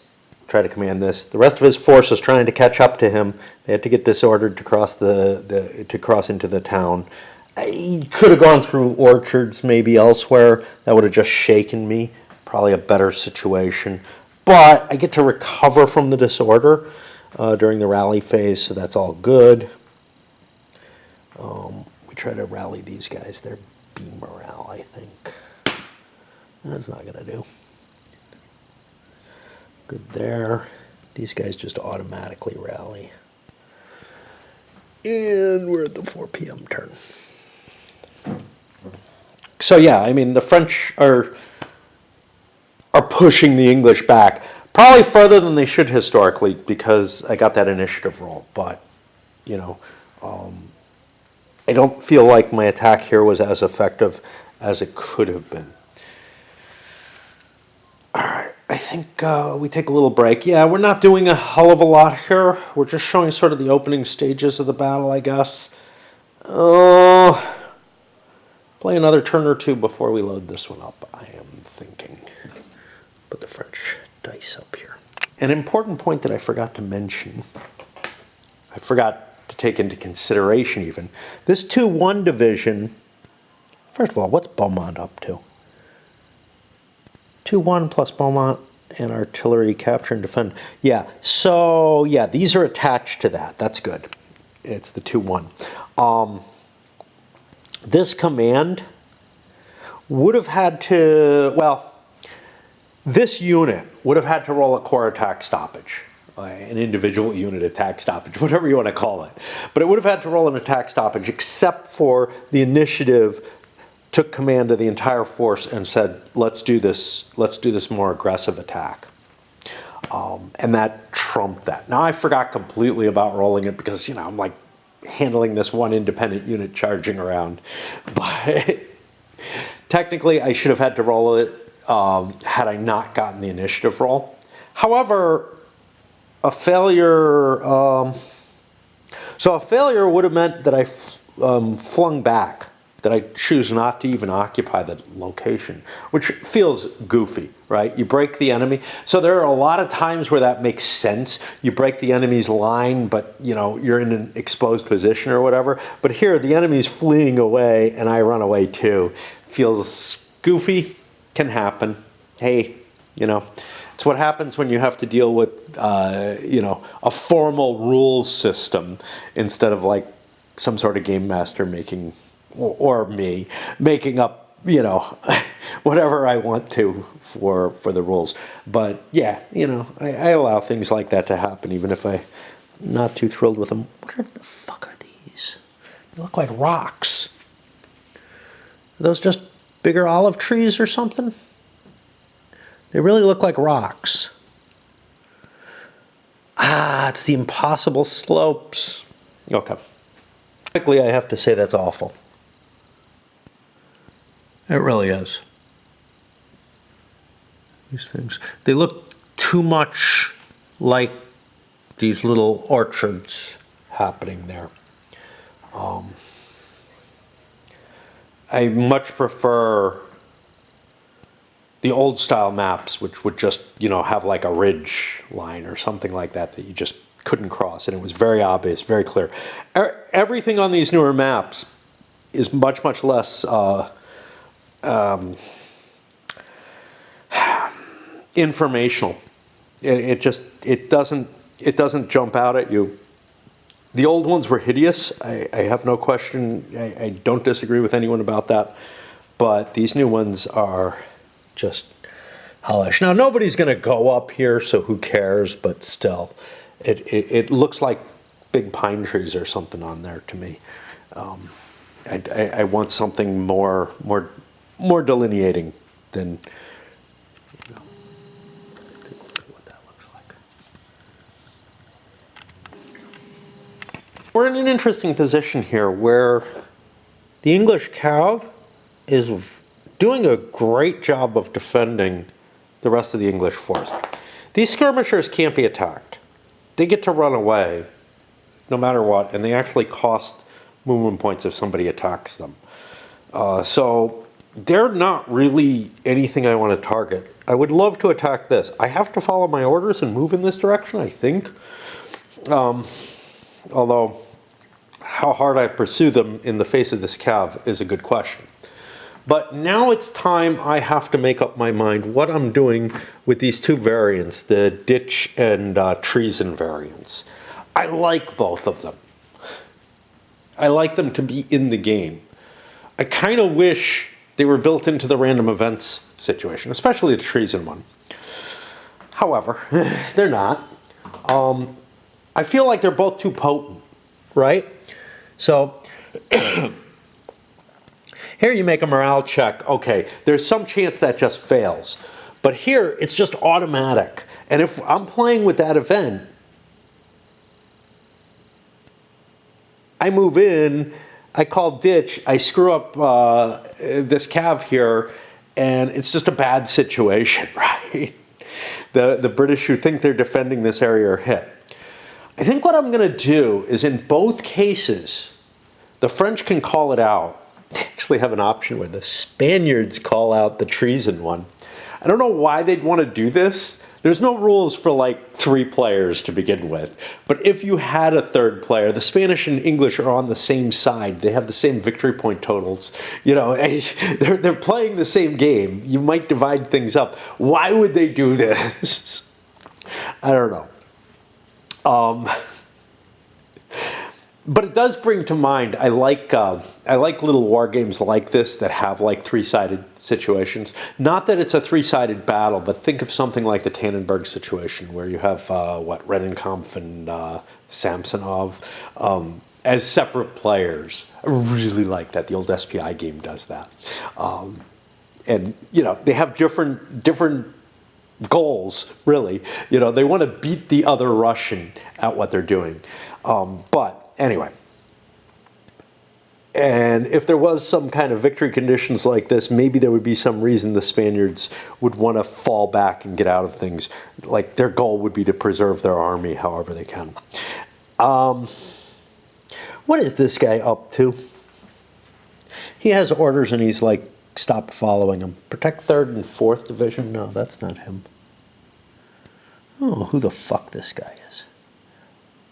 [SPEAKER 1] try to command this. The rest of his force is trying to catch up to him. They had to get disordered to cross to cross into the town. He could have gone through orchards, maybe elsewhere. That would have just shaken me. Probably a better situation. But I get to recover from the disorder during the rally phase, so that's all good. We try to rally these guys. They're B morale, I think. That's not going to do. Good there. These guys just automatically rally. And we're at the 4 p.m. turn. So yeah, I mean, the French are pushing the English back. Probably further than they should historically, because I got that initiative roll. But, you know, I don't feel like my attack here was as effective as it could have been. All right, I think we take a little break. Yeah, we're not doing a hell of a lot here. We're just showing sort of the opening stages of the battle, I guess. Play another turn or two before we load this one up, I am thinking. Put the French dice up here. An important point that I forgot to mention, I forgot to take into consideration even, this 2-1 division, first of all, what's Beaumont up to? 2-1 plus Beaumont and artillery capture and defend. Yeah, so yeah, these are attached to that. That's good. It's the 2-1. This command would have had to, well, this unit would have had to roll a corps attack stoppage, an individual unit attack stoppage, whatever you want to call it. But it would have had to roll an attack stoppage, except for the initiative took command of the entire force and said, let's do this more aggressive attack. And that trumped that. Now I forgot completely about rolling it because, you know, I'm like handling this one independent unit charging around. But technically I should have had to roll it had I not gotten the initiative roll. However, a failure, so a failure would have meant that I flung back that I choose not to even occupy the location, which feels goofy, right? You break the enemy. So there are a lot of times where that makes sense. You break the enemy's line, but you know, you're in an exposed position or whatever. But here, the enemy's fleeing away and I run away too. Feels goofy, can happen. Hey, you know, it's what happens when you have to deal with, you know, a formal rules system instead of like some sort of game master making, or me, making up, you know, whatever I want to for the rules. But yeah, you know, I allow things like that to happen, even if I'm not too thrilled with them. What the fuck are these? They look like rocks. Are those just bigger olive trees or something? They really look like rocks. Ah, it's the impossible slopes. Okay. Quickly, I have to say that's awful. It really is. These things, they look too much like these little orchards happening there. I much prefer the old style maps, which would just, you know, have like a ridge line or something like that that you just couldn't cross, and it was very obvious, very clear. Everything on these newer maps is much, much less informational. It doesn't jump out at you. The old ones were hideous. I have no question. I don't disagree with anyone about that. But these new ones are just hellish. Now, nobody's going to go up here, so who cares? But still, it looks like big pine trees or something on there to me. I want something more delineating than. You know, let's take a look at what that looks like. We're in an interesting position here where the English cav is doing a great job of defending the rest of the English force. These skirmishers can't be attacked. They get to run away no matter what, and they actually cost movement points if somebody attacks them. So they're not really anything I want to target. I would love to attack this. I have to follow my orders and move in this direction, I think. Although, how hard I pursue them in the face of this cav is a good question. But now it's time I have to make up my mind what I'm doing with these two variants, the ditch and treason variants. I like both of them. I like them to be in the game. I kind of wish they were built into the random events situation, especially the treason one. However, they're not. I feel like they're both too potent, right? So here you make a morale check. Okay, there's some chance that just fails. But here, it's just automatic. And if I'm playing with that event, I move in, I call ditch, I screw up this cav here, and it's just a bad situation, right? The British who think they're defending this area are hit. I think what I'm going to do is in both cases, the French can call it out. They actually have an option where the Spaniards call out the treason one. I don't know why they'd want to do this. There's no rules for like 3 players to begin with. But if you had a third player, the Spanish and English are on the same side. They have the same victory point totals. You know, they're playing the same game. You might divide things up. Why would they do this? I don't know. But it does bring to mind, I like little war games like this that have like 3-sided situations. Not that it's a 3-sided battle, but think of something like the Tannenberg situation where you have, Rennenkampf and Samsonov as separate players. I really like that. The old SPI game does that. And, you know, they have different goals, really. You know, they want to beat the other Russian at what they're doing. But anyway, and if there was some kind of victory conditions like this, maybe there would be some reason the Spaniards would want to fall back and get out of things. Like their goal would be to preserve their army however they can. What is this guy up to? He has orders and he's like, stop following him. Protect 3rd and 4th Division? No, that's not him. Oh, who the fuck this guy is.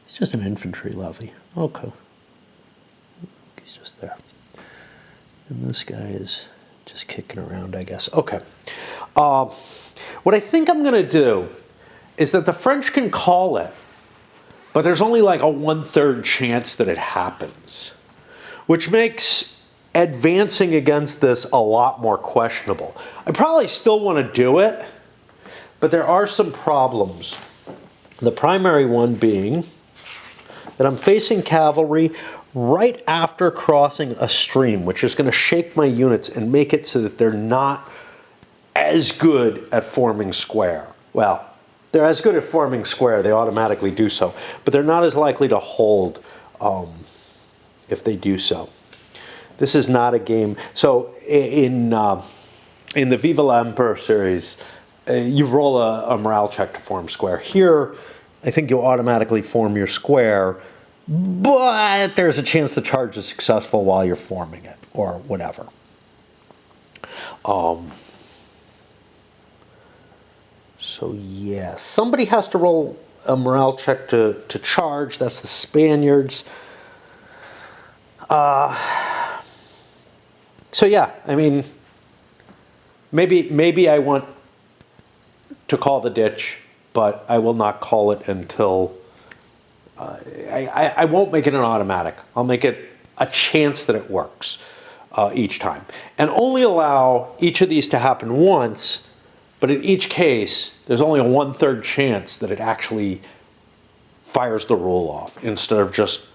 [SPEAKER 1] He's just an infantry levy. Okay. He's just there. And this guy is just kicking around, I guess. Okay. What I think I'm going to do is that the French can call it, but there's only like a 1/3 chance that it happens, which makes advancing against this a lot more questionable. I probably still want to do it, but there are some problems. The primary one being that I'm facing cavalry right after crossing a stream, which is going to shake my units and make it so that they're not as good at forming square. Well, they're as good at forming square, they automatically do so, but they're not as likely to hold if they do so. This is not a game. So in the Viva la Emperor series, you roll a morale check to form square. Here, I think you'll automatically form your square, but there's a chance the charge is successful while you're forming it, or whatever. So yeah, somebody has to roll a morale check to charge. That's the Spaniards. So yeah, I mean, maybe I want to call the ditch, but I will not call it until I won't make it an automatic. I'll make it a chance that it works each time, and only allow each of these to happen once. But in each case, there's only a 1/3 chance that it actually fires the rule off instead of just.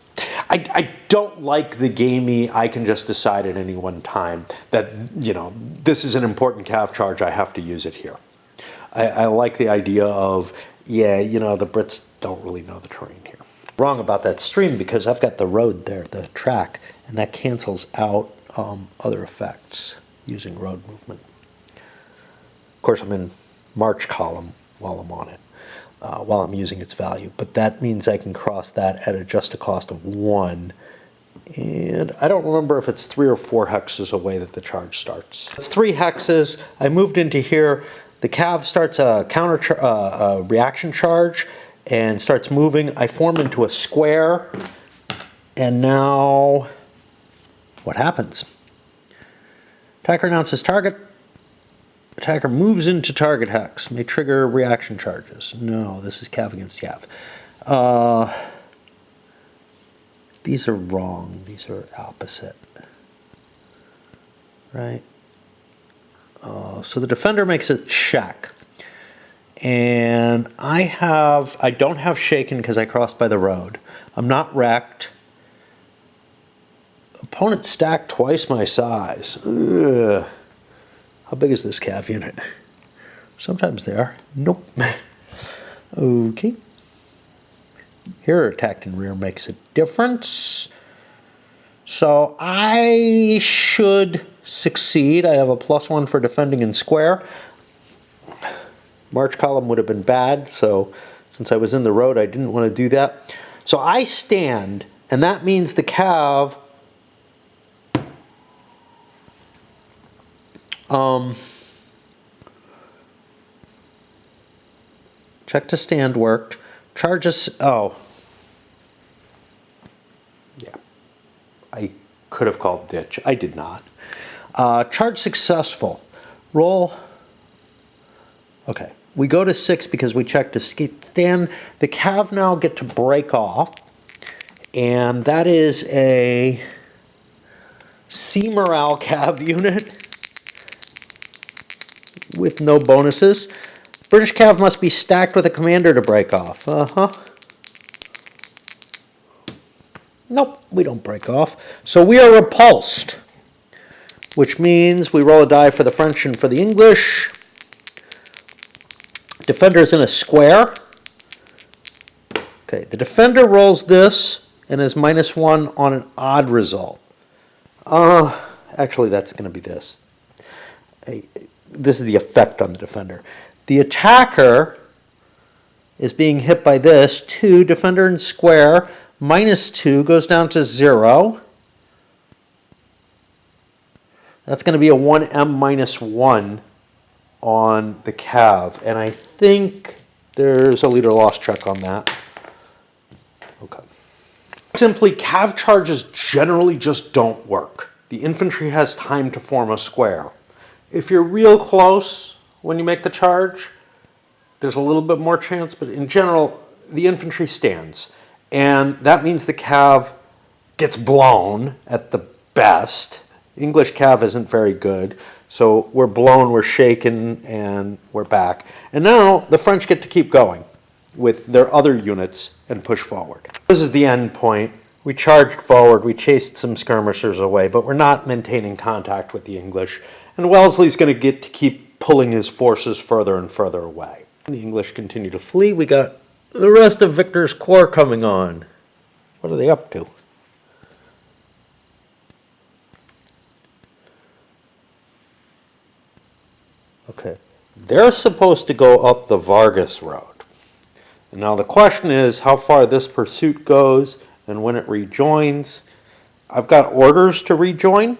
[SPEAKER 1] I don't like the gamey, I can just decide at any one time that, you know, this is an important cav charge, I have to use it here. I like the idea of, yeah, you know, the Brits don't really know the terrain here. Wrong about that stream because I've got the road there, the track, and that cancels out other effects using road movement. Of course, I'm in march column while I'm on it, while I'm using its value. But that means I can cross that at just a cost of 1. And I don't remember if it's 3 or 4 hexes away that the charge starts. It's 3 hexes. I moved into here. The cav starts a reaction charge and starts moving. I form into a square. And now, what happens? Attacker announces target. Attacker moves into target hex. May trigger reaction charges. No, this is cav against cav. These are wrong. These are opposite. Right? So the defender makes a check. And I don't have shaken because I crossed by the road. I'm not wrecked. Opponent stacked twice my size. Ugh. How big is this cav unit? Sometimes they are. Nope. Okay. Here, attacked in rear makes a difference. So I should succeed. I have a +1 for defending in square. March column would have been bad, so since I was in the road, I didn't want to do that. So I stand, and that means the cav check to stand worked. Charges, oh. Yeah. I could have called ditch. I did not. Charge successful. Roll. Okay. We go to 6 because we checked to stand. The cav now get to break off. And that is a C morale cav unit with no bonuses. British cav must be stacked with a commander to break off. Nope, we don't break off. So we are repulsed, which means we roll a die for the French and for the English. Defender's in a square. Okay, the defender rolls this and is -1 on an odd result. Actually, that's going to be this. This is the effect on the defender. The attacker is being hit by this. 2, defender in square, -2 goes down to 0. That's going to be a 1M minus 1 on the cav. And I think there's a leader loss check on that. Okay. Simply, cav charges generally just don't work. The infantry has time to form a square. If you're real close when you make the charge, there's a little bit more chance, but in general, the infantry stands. And that means the cav gets blown at the best. English cav isn't very good. So we're blown, we're shaken, and we're back. And now the French get to keep going with their other units and push forward. This is the end point. We charged forward, we chased some skirmishers away, but we're not maintaining contact with the English. And Wellesley's going to get to keep pulling his forces further and further away. The English continue to flee. We got the rest of Victor's corps coming on. What are they up to? Okay, they're supposed to go up the Vargas Road. And now the question is how far this pursuit goes and when it rejoins. I've got orders to rejoin,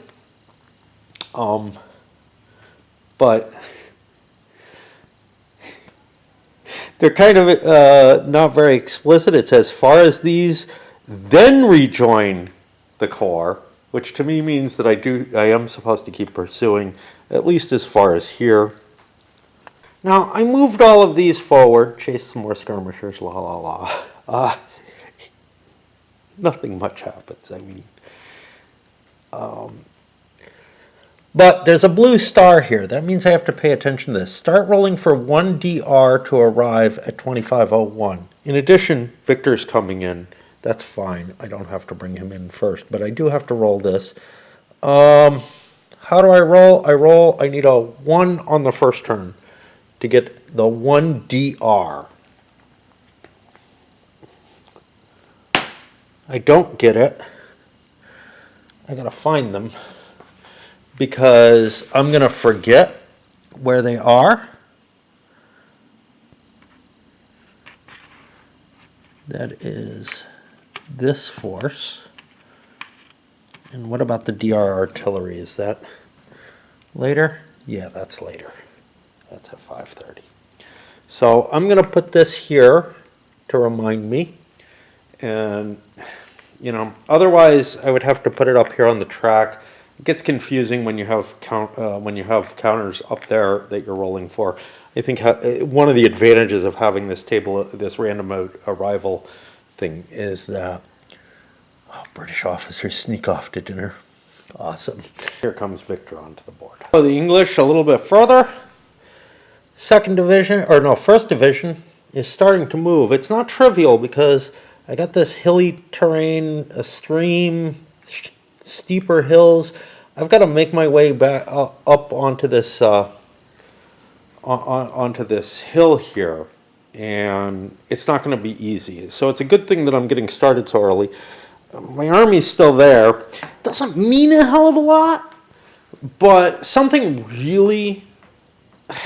[SPEAKER 1] but they're kind of not very explicit. It's as far as these, then rejoin the corps, which to me means that I am supposed to keep pursuing at least as far as here. Now, I moved all of these forward, chased some more skirmishers, la la la. Nothing much happens, I mean. But there's a blue star here. That means I have to pay attention to this. Start rolling for 1 DR to arrive at 2501. In addition, Victor's coming in. That's fine. I don't have to bring him in first, but I do have to roll this. How do I roll? I need a 1 on the first turn to get the 1 DR. I don't get it. I gotta find them because I'm gonna forget where they are. That is this force. And what about the DR artillery? Is that later? Yeah, that's later. That's at 5:30. So I'm going to put this here to remind me. And, you know, otherwise I would have to put it up here on the track. It gets confusing when you have counters up there that you're rolling for. I think one of the advantages of having this table, this random arrival thing, is that British officers sneak off to dinner. Awesome. Here comes Victor onto the board. So the English a little bit further. First division is starting to move. It's not trivial because I got this hilly terrain, a stream, steeper hills. I've got to make my way back up onto this onto this hill here, and it's not going to be easy. So it's a good thing that I'm getting started so early. My army's still there. Doesn't mean a hell of a lot, but something really, I'm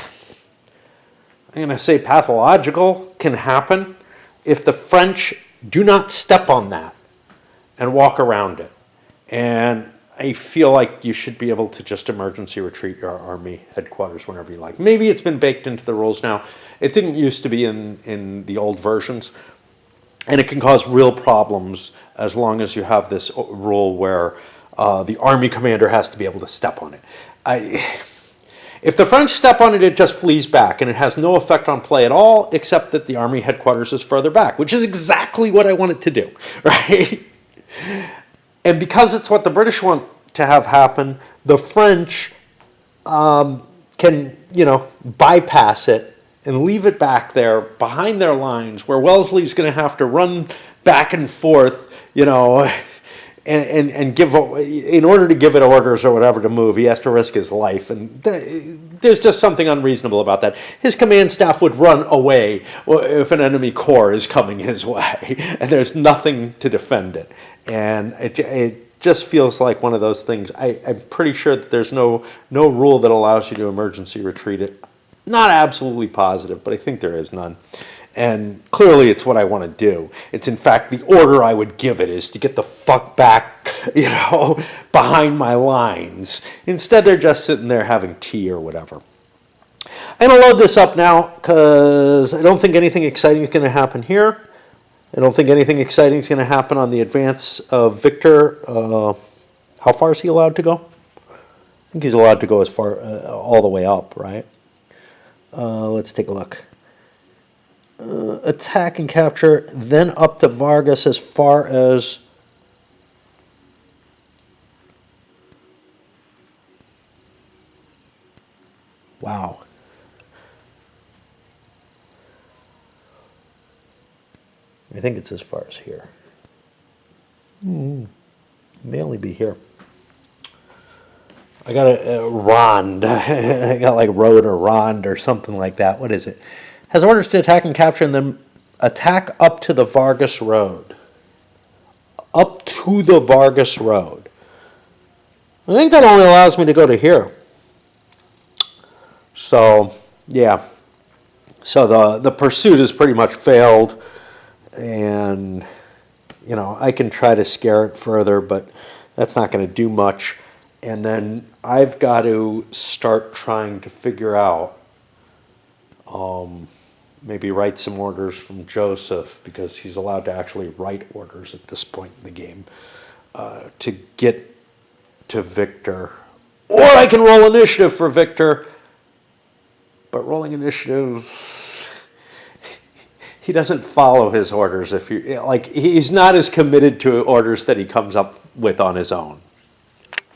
[SPEAKER 1] going to say pathological, can happen if the French do not step on that and walk around it. And I feel like you should be able to just emergency retreat your army headquarters whenever you like. Maybe it's been baked into the rules now. It didn't used to be in the old versions. And it can cause real problems as long as you have this rule where the army commander has to be able to step on it. If the French step on it, it just flees back, and it has no effect on play at all, except that the army headquarters is further back, which is exactly what I want it to do, right? And because it's what the British want to have happen, the French can, bypass it and leave it back there behind their lines where Wellesley's going to have to run back and forth, and give, in order to give it orders or whatever to move, he has to risk his life. And there's just something unreasonable about that. His command staff would run away if an enemy corps is coming his way, and there's nothing to defend it. And it just feels like one of those things. I'm pretty sure that there's no rule that allows you to emergency retreat it. Not absolutely positive, but I think there is none. And clearly it's what I want to do. It's in fact the order I would give it is to get the fuck back, behind my lines. Instead they're just sitting there having tea or whatever. I'm going to load this up now because I don't think anything exciting is going to happen here. I don't think anything exciting is going to happen on the advance of Victor. How far is he allowed to go? I think he's allowed to go as far, all the way up, right? Let's take a look. Attack and capture, then up to Vargas as far as... Wow. I think it's as far as here. May only be here. I got a Rond. I got like Road or Rond or something like that. What is it? Has orders to attack and capture and then attack up to the Vargas Road. Up to the Vargas Road. I think that only allows me to go to here. So, yeah. So the pursuit has pretty much failed. And, I can try to scare it further, but that's not going to do much. And then I've got to start trying to figure out, maybe write some orders from Joseph, because he's allowed to actually write orders at this point in the game, to get to Victor. Or I can roll initiative for Victor, but rolling initiative... He doesn't follow his orders. He's not as committed to orders that he comes up with on his own.